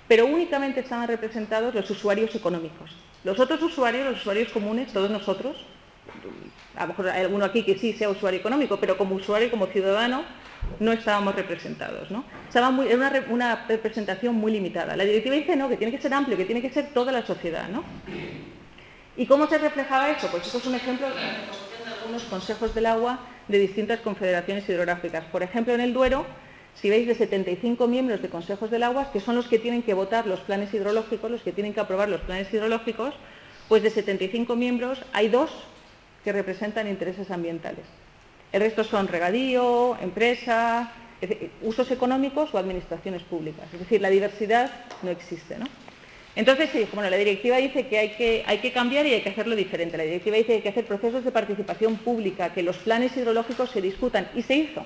Pero únicamente estaban representados los usuarios económicos. Los otros usuarios, los usuarios comunes, todos nosotros, a lo mejor hay alguno aquí que sí sea usuario económico, pero como usuario, como ciudadano, no estábamos representados, ¿no? Era una representación muy limitada. La directiva dice no, que tiene que ser amplio, que tiene que ser toda la sociedad, ¿no? ¿Y cómo se reflejaba eso? Pues esto es un ejemplo de la composición de algunos consejos del agua de distintas confederaciones hidrográficas. Por ejemplo, en el Duero, si veis, de 75 miembros de consejos del agua, que son los que tienen que votar los planes hidrológicos, los que tienen que aprobar los planes hidrológicos, pues de 75 miembros hay 2 que representan intereses ambientales. El resto son regadío, empresa, usos económicos o administraciones públicas. Es decir, la diversidad no existe, ¿no? Entonces, sí, bueno, la directiva dice que hay que cambiar y hay que hacerlo diferente. La directiva dice que hay que hacer procesos de participación pública, que los planes hidrológicos se discutan, y se hizo.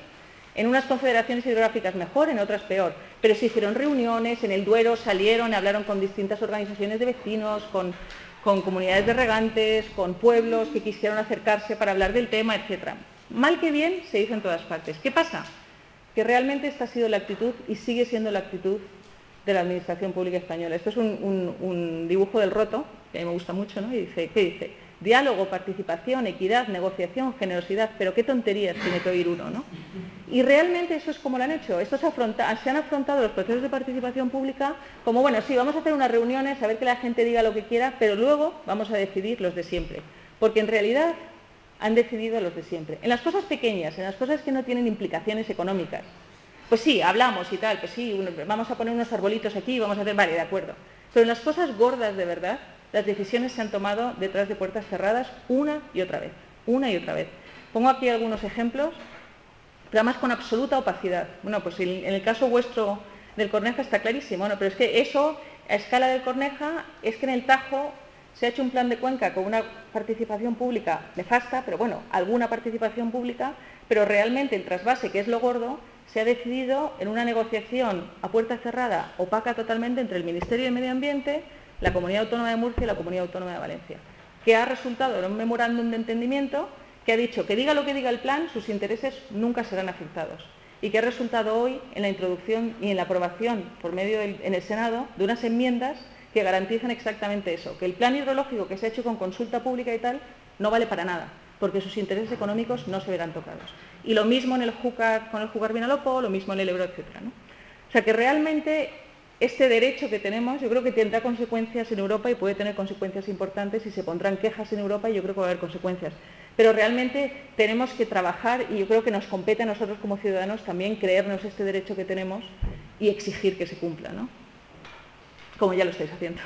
En unas confederaciones hidrográficas mejor, en otras peor, pero se hicieron reuniones, en el Duero salieron, hablaron con distintas organizaciones de vecinos, con comunidades de regantes, con pueblos que quisieron acercarse para hablar del tema, etc. Mal que bien, se hizo en todas partes. ¿Qué pasa? Que realmente esta ha sido la actitud y sigue siendo la actitud de la Administración Pública Española. Esto es un dibujo del Roto, que a mí me gusta mucho, ¿no? Y dice, ¿qué dice? Diálogo, participación, equidad, negociación, generosidad, pero qué tonterías tiene que oír uno, ¿no? Y realmente eso es como lo han hecho. Se han afrontado los procesos de participación pública como, bueno, sí, vamos a hacer unas reuniones, a ver que la gente diga lo que quiera, pero luego vamos a decidir los de siempre. Porque en realidad han decidido los de siempre. En las cosas pequeñas, en las cosas que no tienen implicaciones económicas, pues sí, hablamos y tal, pues sí, vamos a poner unos arbolitos aquí, vamos a hacer, vale, de acuerdo. Pero en las cosas gordas de verdad, las decisiones se han tomado detrás de puertas cerradas una y otra vez, una y otra vez. Pongo aquí algunos ejemplos, pero además con absoluta opacidad. Bueno, pues en el caso vuestro del Corneja está clarísimo, ¿no? Pero es que eso, a escala del Corneja, es que en el Tajo se ha hecho un plan de cuenca con una participación pública nefasta, pero bueno, alguna participación pública, pero realmente el trasvase, que es lo gordo, se ha decidido en una negociación a puerta cerrada, opaca totalmente, entre el Ministerio de Medio Ambiente, la Comunidad Autónoma de Murcia y la Comunidad Autónoma de Valencia, que ha resultado en un memorándum de entendimiento que ha dicho que diga lo que diga el plan, sus intereses nunca serán afectados, y que ha resultado hoy en la introducción y en la aprobación en el Senado de unas enmiendas que garantizan exactamente eso, que el plan hidrológico que se ha hecho con consulta pública y tal no vale para nada, porque sus intereses económicos no se verán tocados. Y lo mismo en el Júcar, con el Júcar Vinalopó, lo mismo en el Ebro, etcétera, ¿no? O sea que realmente este derecho que tenemos, yo creo que tendrá consecuencias en Europa y puede tener consecuencias importantes y se pondrán quejas en Europa y yo creo que va a haber consecuencias. Pero realmente tenemos que trabajar y yo creo que nos compete a nosotros como ciudadanos también creernos este derecho que tenemos y exigir que se cumpla, ¿no? Como ya lo estáis haciendo.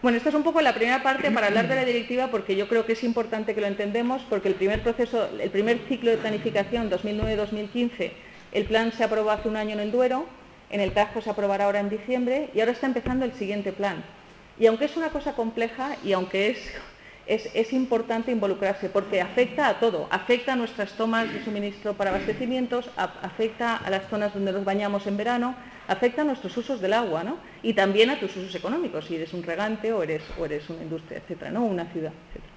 Bueno, esta es un poco la primera parte para hablar de la directiva porque yo creo que es importante que lo entendemos porque el primer ciclo de planificación 2009-2015, el plan se aprobó hace un año en el Duero, en el Tajo se aprobará ahora en diciembre y ahora está empezando el siguiente plan. Y aunque es una cosa compleja y aunque es importante involucrarse porque afecta a todo, afecta a nuestras tomas de suministro para abastecimientos, afecta a las zonas donde nos bañamos en verano, afecta a nuestros usos del agua, ¿no? Y también a tus usos económicos, si eres un regante o eres una industria, etcétera, ¿no? Una ciudad, etcétera.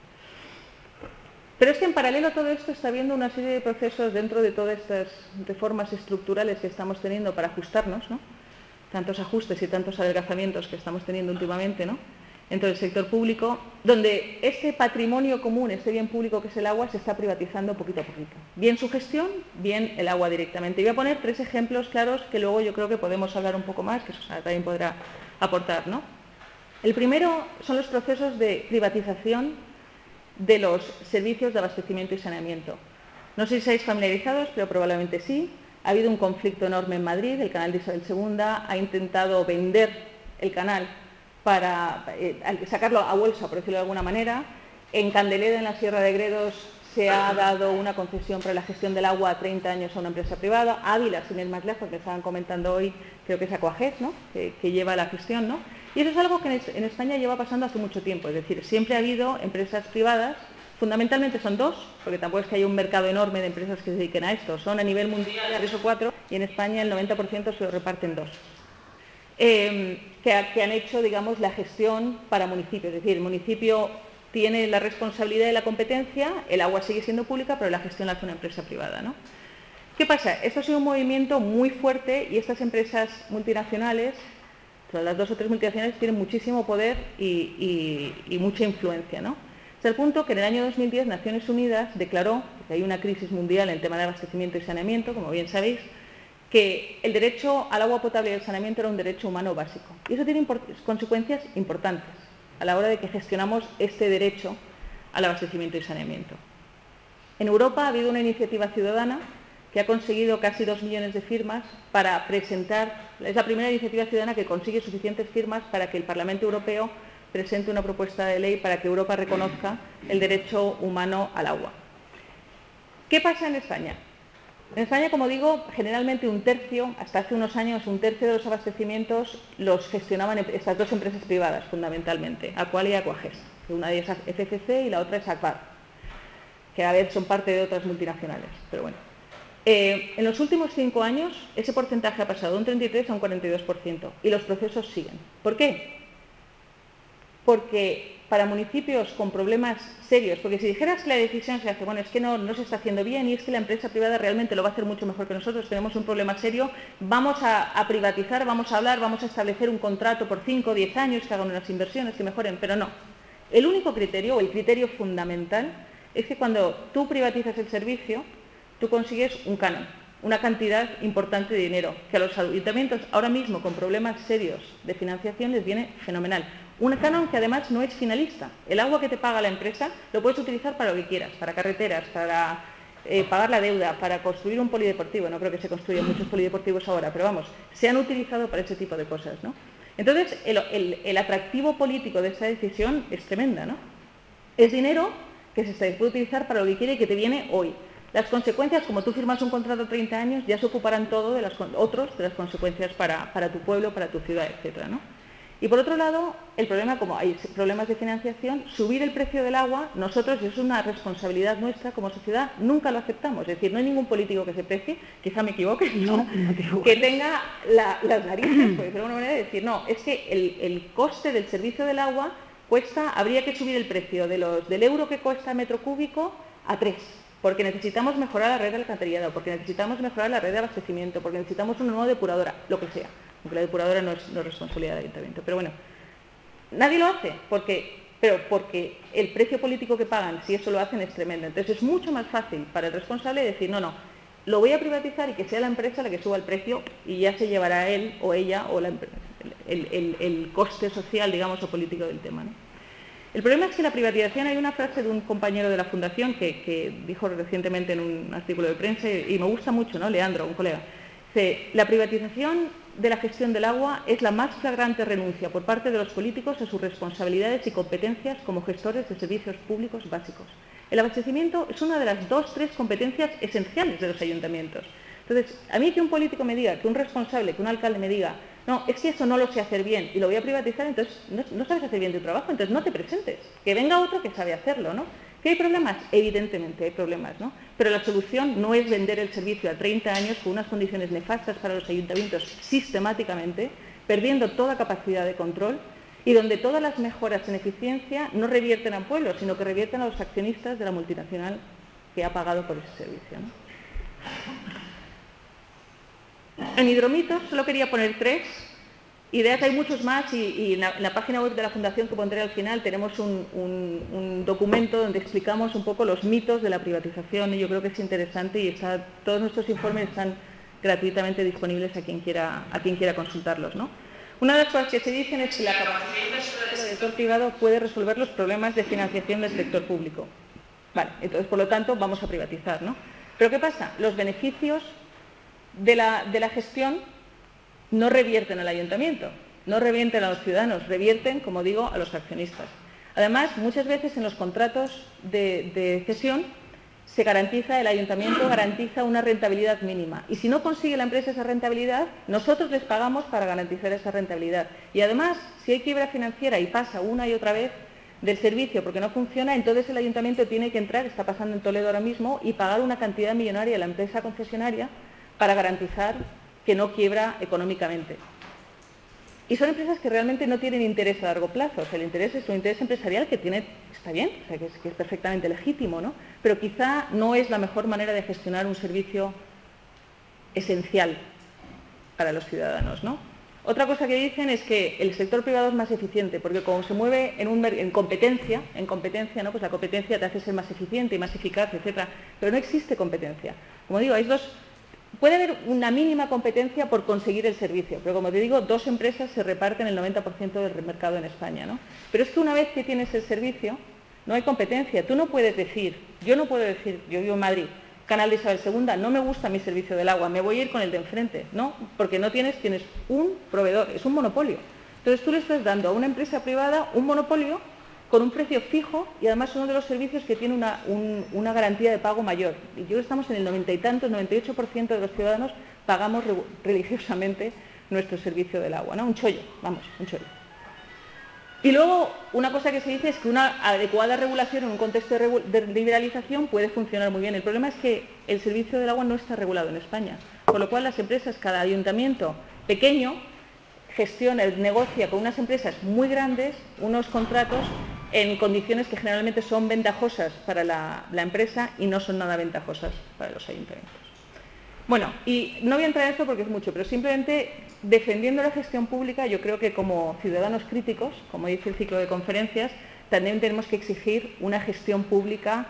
Pero es que en paralelo a todo esto está habiendo una serie de procesos dentro de todas estas reformas estructurales que estamos teniendo para ajustarnos, ¿no? Tantos ajustes y tantos adelgazamientos que estamos teniendo últimamente, ¿no? Dentro del sector público, donde este patrimonio común, este bien público que es el agua, se está privatizando poquito a poquito. Bien su gestión, bien el agua directamente. Y voy a poner 3 ejemplos claros que luego yo creo que podemos hablar un poco más, que Susana también podrá aportar, ¿no? El primero son los procesos de privatización de los servicios de abastecimiento y saneamiento. No sé si estáis familiarizados, pero probablemente sí. Ha habido un conflicto enorme en Madrid, el canal de Isabel II ha intentado vender el canal para sacarlo a bolsa, por decirlo de alguna manera. En Candeleda, en la Sierra de Gredos, se ha dado una concesión para la gestión del agua a 30 años a una empresa privada. Ávila, sin ir más lejos, que estaban comentando hoy, creo que es Aquajet, ¿no? que lleva la gestión, ¿no? Y eso es algo que en España lleva pasando hace mucho tiempo, es decir, siempre ha habido empresas privadas, fundamentalmente son 2, porque tampoco es que haya un mercado enorme de empresas que se dediquen a esto, son a nivel mundial 3 o 4 y en España el 90% se lo reparten 2. Que han hecho, digamos, la gestión para municipios. Es decir, el municipio tiene la responsabilidad de la competencia, el agua sigue siendo pública, pero la gestión la hace una empresa privada, ¿no? ¿Qué pasa? Esto ha sido un movimiento muy fuerte y estas empresas multinacionales, las 2 o 3 multinacionales, tienen muchísimo poder y mucha influencia, ¿no? Hasta el punto que en el año 2010 Naciones Unidas declaró que hay una crisis mundial en el tema de abastecimiento y saneamiento, como bien sabéis, que el derecho al agua potable y al saneamiento era un derecho humano básico. Y eso tiene consecuencias importantes a la hora de que gestionamos este derecho al abastecimiento y saneamiento. En Europa ha habido una iniciativa ciudadana que ha conseguido casi 2 millones de firmas para presentar, es la primera iniciativa ciudadana que consigue suficientes firmas para que el Parlamento Europeo presente una propuesta de ley para que Europa reconozca el derecho humano al agua. ¿Qué pasa en España? En España, como digo, generalmente un tercio, hasta hace unos años, un tercio de los abastecimientos los gestionaban estas 2 empresas privadas, fundamentalmente, Aqualia y Aquages. Una de ellas es FCC y la otra es Aquar, que a veces son parte de otras multinacionales, pero bueno. En los últimos 5 años, ese porcentaje ha pasado de un 33 a un 42%, y los procesos siguen. ¿Por qué? Porque para municipios con problemas serios, porque si dijeras que la decisión se hace, bueno, es que no se está haciendo bien y es que la empresa privada realmente lo va a hacer mucho mejor que nosotros, tenemos un problema serio, vamos a privatizar, vamos a hablar, vamos a establecer un contrato por 5 o 10 años, que hagan unas inversiones, que mejoren, pero no. El único criterio, o el criterio fundamental, es que cuando tú privatizas el servicio, tú consigues un canon, una cantidad importante de dinero, que a los ayuntamientos ahora mismo con problemas serios de financiación les viene fenomenal. Un canon que además no es finalista. El agua que te paga la empresa lo puedes utilizar para lo que quieras, para carreteras, para pagar la deuda, para construir un polideportivo. No creo que se construyan muchos polideportivos ahora, pero vamos, se han utilizado para ese tipo de cosas, ¿no? Entonces, el atractivo político de esta decisión es tremenda, ¿no? Es dinero que se puede utilizar para lo que quiere y que te viene hoy. Las consecuencias, como tú firmas un contrato de 30 años, ya se ocuparán todo de las consecuencias para tu pueblo, para tu ciudad, etcétera, ¿no? Y por otro lado, el problema, como hay problemas de financiación, subir el precio del agua, nosotros, y eso es una responsabilidad nuestra como sociedad, nunca lo aceptamos. Es decir, no hay ningún político que se precie, quizá me equivoque, que tenga las narices, por decirlo de alguna manera, de decir, no, es que el coste del servicio del agua habría que subir el precio del euro que cuesta metro cúbico a 3. Porque necesitamos mejorar la red de alcantarillado, porque necesitamos mejorar la red de abastecimiento, porque necesitamos una nueva depuradora, lo que sea. Aunque la depuradora no es responsabilidad del ayuntamiento. Pero bueno, nadie lo hace, porque pero porque el precio político que pagan, si eso lo hacen, es tremendo. Entonces es mucho más fácil para el responsable decir, no, lo voy a privatizar y que sea la empresa la que suba el precio y ya se llevará él o ella o el coste social, digamos, o político del tema, ¿no? El problema es que la privatización, hay una frase de un compañero de la Fundación que dijo recientemente en un artículo de prensa y me gusta mucho, ¿no? Leandro, un colega. Dice, la privatización de la gestión del agua es la más flagrante renuncia por parte de los políticos a sus responsabilidades y competencias como gestores de servicios públicos básicos. El abastecimiento es una de las 2-3 competencias esenciales de los ayuntamientos. Entonces, a mí que un político me diga, que un responsable, que un alcalde me diga, no, es que eso no lo sé hacer bien y lo voy a privatizar, entonces no sabes hacer bien tu trabajo, entonces no te presentes, que venga otro que sabe hacerlo, ¿no? ¿Que hay problemas? Evidentemente hay problemas, ¿no? Pero la solución no es vender el servicio a 30 años con unas condiciones nefastas para los ayuntamientos sistemáticamente, perdiendo toda capacidad de control y donde todas las mejoras en eficiencia no revierten al pueblo, sino que revierten a los accionistas de la multinacional que ha pagado por ese servicio, ¿no? En hidromitos solo quería poner 3, ideas hay muchos más y en la página web de la Fundación que pondré al final tenemos un documento donde explicamos un poco los mitos de la privatización y yo creo que es interesante y todos nuestros informes están gratuitamente disponibles a quien quiera consultarlos, ¿no? Una de las cosas que se dicen es que la capacidad inversora del sector privado puede resolver los problemas de financiación del sector público. Vale, entonces por lo tanto vamos a privatizar, ¿no? Pero ¿qué pasa? Los beneficios de la gestión no revierten al ayuntamiento, no revierten a los ciudadanos, revierten, como digo, a los accionistas. Además, muchas veces en los contratos de cesión se garantiza, el ayuntamiento garantiza una rentabilidad mínima. Y si no consigue la empresa esa rentabilidad, nosotros les pagamos para garantizar esa rentabilidad. Y además, si hay quiebra financiera y pasa una y otra vez del servicio porque no funciona, entonces el ayuntamiento tiene que entrar, está pasando en Toledo ahora mismo, y pagar una cantidad millonaria a la empresa concesionaria para garantizar que no quiebra económicamente. Y son empresas que realmente no tienen interés a largo plazo, o sea, el interés es un interés empresarial que está bien, o sea, que es perfectamente legítimo, ¿no? Pero quizá no es la mejor manera de gestionar un servicio esencial para los ciudadanos, ¿no? Otra cosa que dicen es que el sector privado es más eficiente, porque como se mueve en competencia, ¿no? Pues la competencia te hace ser más eficiente y más eficaz, etcétera. Pero no existe competencia. Como digo, puede haber una mínima competencia por conseguir el servicio, pero como te digo, 2 empresas se reparten el 90% del mercado en España, ¿no? Pero es que una vez que tienes el servicio, no hay competencia. Tú no puedes decir, yo vivo en Madrid, Canal de Isabel II, no me gusta mi servicio del agua, me voy a ir con el de enfrente, ¿no? Porque no tienes un proveedor, es un monopolio. Entonces tú le estás dando a una empresa privada un monopolio con un precio fijo y además uno de los servicios que tiene una garantía de pago mayor. Y yo creo que estamos en el 90 y tanto, el 98% de los ciudadanos pagamos religiosamente nuestro servicio del agua, ¿no? Un chollo. Y luego, una cosa que se dice es que una adecuada regulación en un contexto de liberalización puede funcionar muy bien. El problema es que el servicio del agua no está regulado en España, con lo cual las empresas, cada ayuntamiento pequeño, negocia con unas empresas muy grandes unos contratos en condiciones que generalmente son ventajosas para la empresa y no son nada ventajosas para los ayuntamientos. Bueno, y no voy a entrar en esto porque es mucho, pero simplemente defendiendo la gestión pública, yo creo que como ciudadanos críticos, como dice el ciclo de conferencias, también tenemos que exigir una gestión pública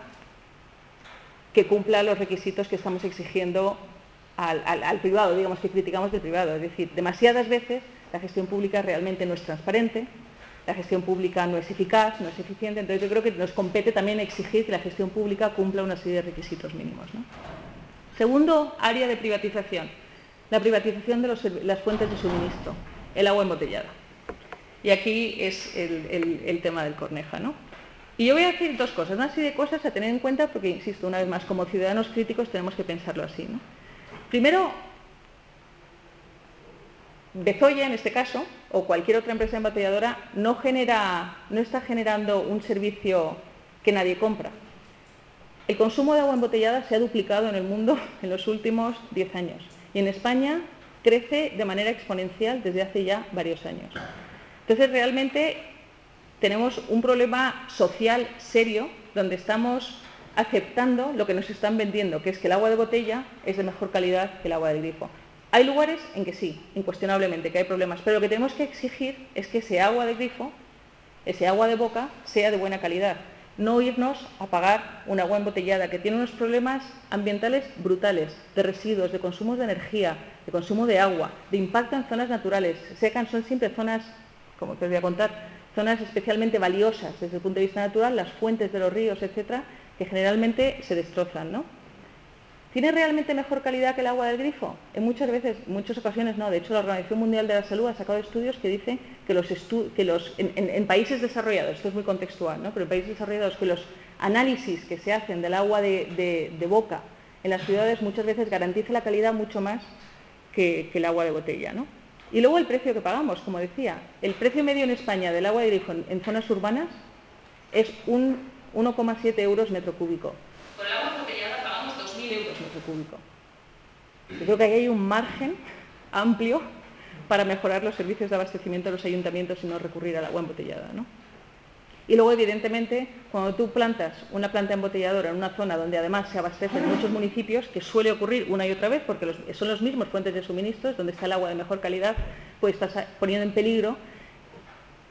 que cumpla los requisitos que estamos exigiendo al privado, digamos que criticamos del privado. Es decir, demasiadas veces la gestión pública realmente no es transparente, la gestión pública no es eficaz, no es eficiente, entonces yo creo que nos compete también exigir que la gestión pública cumpla una serie de requisitos mínimos, ¿no? Segundo área de privatización, la privatización de las fuentes de suministro, el agua embotellada. Y aquí es el tema del Corneja, ¿no? Y yo voy a decir 2 cosas, una serie de cosas a tener en cuenta porque, insisto, una vez más, como ciudadanos críticos tenemos que pensarlo así, ¿no? Primero, Bezoya, en este caso, o cualquier otra empresa embotelladora, no está generando un servicio que nadie compra. El consumo de agua embotellada se ha duplicado en el mundo en los últimos 10 años y en España crece de manera exponencial desde hace ya varios años. Entonces, realmente tenemos un problema social serio donde estamos aceptando lo que nos están vendiendo, que es que el agua de botella es de mejor calidad que el agua del grifo. Hay lugares en que sí, incuestionablemente, que hay problemas, pero lo que tenemos que exigir es que ese agua de grifo ese agua de boca sea de buena calidad. No irnos a pagar un agua embotellada que tiene unos problemas ambientales brutales, de residuos, de consumo de energía, de consumo de agua, de impacto en zonas naturales. Secan son siempre zonas, como te voy a contar, zonas especialmente valiosas desde el punto de vista natural, las fuentes de los ríos, etcétera, que generalmente se destrozan, ¿no? ¿Tiene realmente mejor calidad que el agua del grifo? En muchas ocasiones no. De hecho, la Organización Mundial de la Salud ha sacado estudios que dicen que en países desarrollados, esto es muy contextual, ¿no? Pero en países desarrollados, que los análisis que se hacen del agua de boca en las ciudades muchas veces garantiza la calidad mucho más que el agua de botella, ¿no? Y luego el precio que pagamos, como decía. El precio medio en España del agua de grifo en zonas urbanas es 1,7 euros metro cúbico. Por el agua embotellada pagamos 2.000 euros metro cúbico. Yo creo que ahí hay un margen amplio para mejorar los servicios de abastecimiento de los ayuntamientos y no recurrir al agua embotellada, ¿no? Y luego, evidentemente, cuando tú plantas una planta embotelladora en una zona donde además se abastecen muchos municipios, que suele ocurrir una y otra vez porque son los mismos fuentes de suministros, donde está el agua de mejor calidad, pues estás poniendo en peligro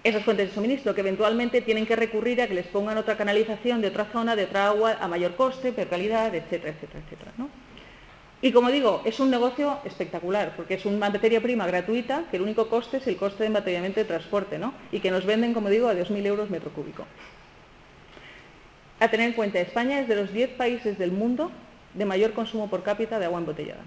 esas fuentes de suministro, que eventualmente tienen que recurrir a que les pongan otra canalización de otra zona, de otra agua, a mayor coste, peor calidad, etcétera, etcétera, etcétera, ¿no? Y como digo, es un negocio espectacular, porque es una materia prima gratuita, que el único coste es el coste de embotellamiento de transporte, ¿no? Y que nos venden, como digo, a 2.000 euros metro cúbico. A tener en cuenta, España es de los 10 países del mundo de mayor consumo por cápita de agua embotellada.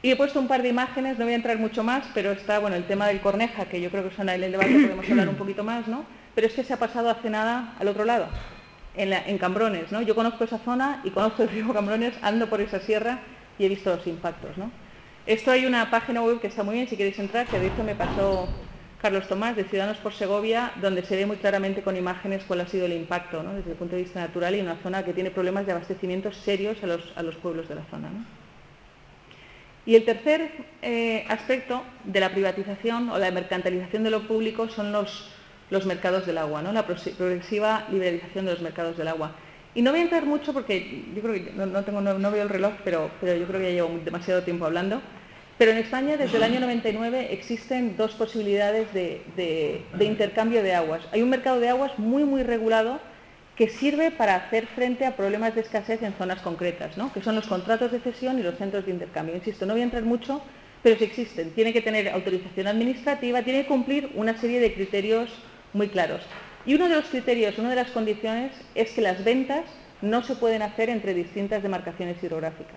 Y he puesto un par de imágenes, no voy a entrar mucho más, pero está, bueno, el tema del Corneja, que yo creo que en el debate podemos hablar un poquito más, ¿no? Pero es que se ha pasado hace nada al otro lado, en Cambrones, ¿no? Yo conozco esa zona y conozco el río Cambrones, ando por esa sierra y he visto los impactos, ¿no? Esto hay una página web que está muy bien, si queréis entrar, que de hecho me pasó Carlos Tomás, de Ciudadanos por Segovia, donde se ve muy claramente con imágenes cuál ha sido el impacto, ¿no? Desde el punto de vista natural, y una zona que tiene problemas de abastecimiento serios a los pueblos de la zona, ¿no? Y el tercer aspecto de la privatización o la mercantilización de lo público son los mercados del agua, ¿no? La progresiva liberalización de los mercados del agua. Y no voy a entrar mucho porque yo creo que no veo el reloj, pero yo creo que ya llevo demasiado tiempo hablando. Pero en España, desde el año 99, existen dos posibilidades de intercambio de aguas. Hay un mercado de aguas muy, muy regulado que sirve para hacer frente a problemas de escasez en zonas concretas, ¿no? Que son los contratos de cesión y los centros de intercambio. Insisto, no voy a entrar mucho, pero sí existen. Tiene que tener autorización administrativa, tiene que cumplir una serie de criterios muy claros. Y uno de los criterios, una de las condiciones, es que las ventas no se pueden hacer entre distintas demarcaciones hidrográficas.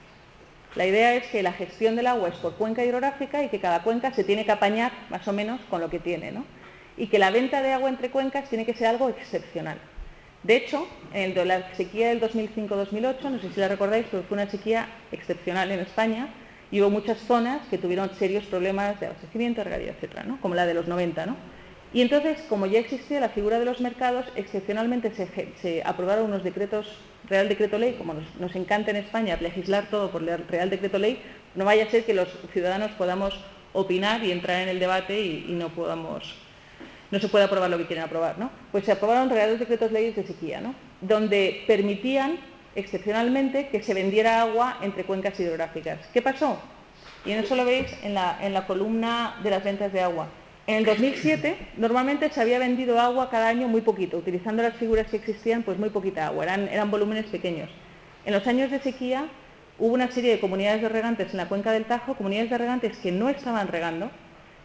La idea es que la gestión del agua es por cuenca hidrográfica y que cada cuenca se tiene que apañar más o menos con lo que tiene, ¿no? Y que la venta de agua entre cuencas tiene que ser algo excepcional. De hecho, en la sequía del 2005-2008, no sé si la recordáis, pero fue una sequía excepcional en España y hubo muchas zonas que tuvieron serios problemas de abastecimiento, regadío, etcétera, ¿no? Como la de los 90, ¿no? Y entonces, como ya existía la figura de los mercados, excepcionalmente se aprobaron unos decretos, Real Decreto Ley, como nos encanta en España legislar todo por Real Decreto Ley, no vaya a ser que los ciudadanos podamos opinar y entrar en el debate y no se puede aprobar lo que quieren aprobar, ¿no? Pues se aprobaron Reales Decretos Leyes de sequía, ¿no? Donde permitían excepcionalmente que se vendiera agua entre cuencas hidrográficas. ¿Qué pasó? Y en eso lo veis en la columna de las ventas de agua. En el 2007, normalmente se había vendido agua cada año muy poquito, utilizando las figuras que existían, pues muy poquita agua, eran volúmenes pequeños. En los años de sequía hubo una serie de comunidades de regantes en la cuenca del Tajo, comunidades de regantes que no estaban regando,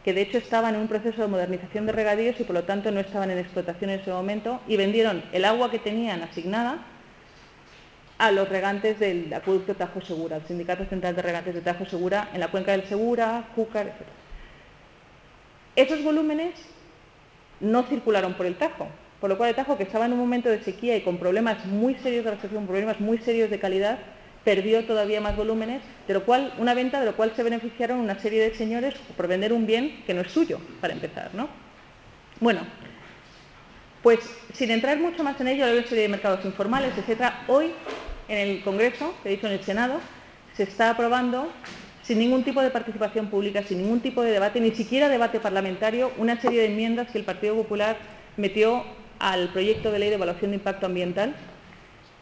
que de hecho estaban en un proceso de modernización de regadíos y por lo tanto no estaban en explotación en ese momento, y vendieron el agua que tenían asignada a los regantes del acueducto Tajo Segura, el Sindicato Central de Regantes de Tajo Segura, en la cuenca del Segura, Júcar, etc. Esos volúmenes no circularon por el Tajo, por lo cual el Tajo, que estaba en un momento de sequía y con problemas muy serios de abastecimiento, problemas muy serios de calidad, perdió todavía más volúmenes, una venta de lo cual se beneficiaron una serie de señores por vender un bien que no es suyo, para empezar, ¿no? Bueno, pues sin entrar mucho más en ello, hay una serie de mercados informales, etcétera. Hoy, en el Congreso, que he dicho en el Senado, se está aprobando, sin ningún tipo de participación pública, sin ningún tipo de debate, ni siquiera debate parlamentario, una serie de enmiendas que el Partido Popular metió al proyecto de ley de evaluación de impacto ambiental.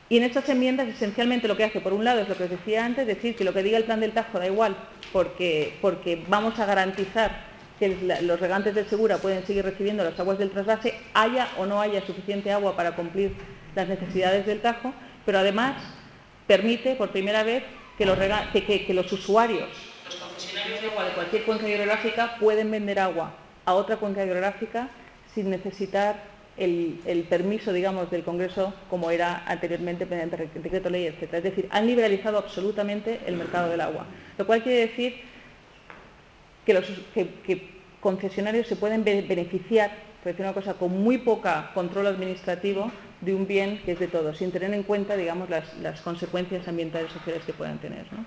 Y en estas enmiendas, esencialmente, lo que hace, por un lado, es lo que os decía antes, decir que lo que diga el plan del Tajo da igual, porque vamos a garantizar que los regantes del Segura pueden seguir recibiendo las aguas del trasvase, haya o no haya suficiente agua para cumplir las necesidades del Tajo, pero además permite por primera vez que los usuarios, Los concesionarios de agua de cualquier cuenca hidrográfica pueden vender agua a otra cuenca hidrográfica sin necesitar el permiso, digamos, del Congreso como era anteriormente mediante decreto ley, etc. Es decir, han liberalizado absolutamente el mercado del agua, lo cual quiere decir que concesionarios se pueden beneficiar, por decir una cosa, con muy poca control administrativo de un bien que es de todos, sin tener en cuenta, digamos, las consecuencias ambientales y sociales que puedan tener, ¿no?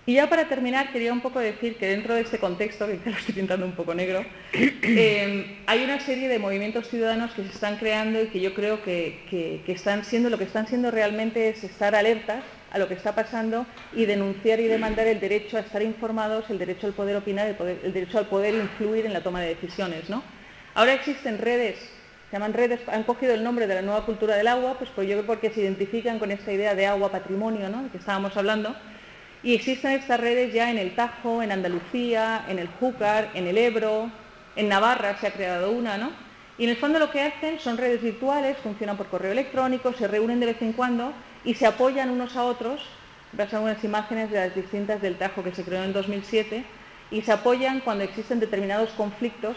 Y ya para terminar, quería un poco decir que dentro de este contexto, que lo estoy pintando un poco negro, hay una serie de movimientos ciudadanos que se están creando y que yo creo que están siendo, lo que están siendo realmente es estar alertas a lo que está pasando y denunciar y demandar el derecho a estar informados, el derecho al poder opinar, el derecho al poder influir en la toma de decisiones, ¿no? Ahora existen redes, se llaman redes, han cogido el nombre de la nueva cultura del agua, pues yo creo porque se identifican con esta idea de agua patrimonio, ¿no?, de que estábamos hablando. Y existen estas redes ya en el Tajo, en Andalucía, en el Júcar, en el Ebro, en Navarra se ha creado una, ¿no? Y en el fondo lo que hacen son redes virtuales, funcionan por correo electrónico, se reúnen de vez en cuando y se apoyan unos a otros. Veis algunas imágenes de las distintas del Tajo que se creó en 2007 y se apoyan cuando existen determinados conflictos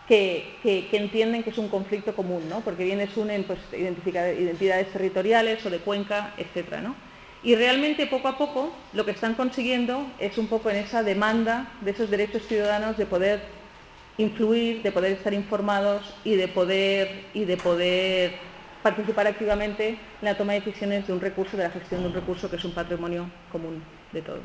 que entienden que es un conflicto común, ¿no? Porque bien unen pues, identidades territoriales o de cuenca, etcétera, ¿no? Y realmente poco a poco lo que están consiguiendo es un poco en esa demanda de esos derechos ciudadanos de poder influir, de poder estar informados y de poder participar activamente en la toma de decisiones de un recurso, de la gestión de un recurso que es un patrimonio común de todos.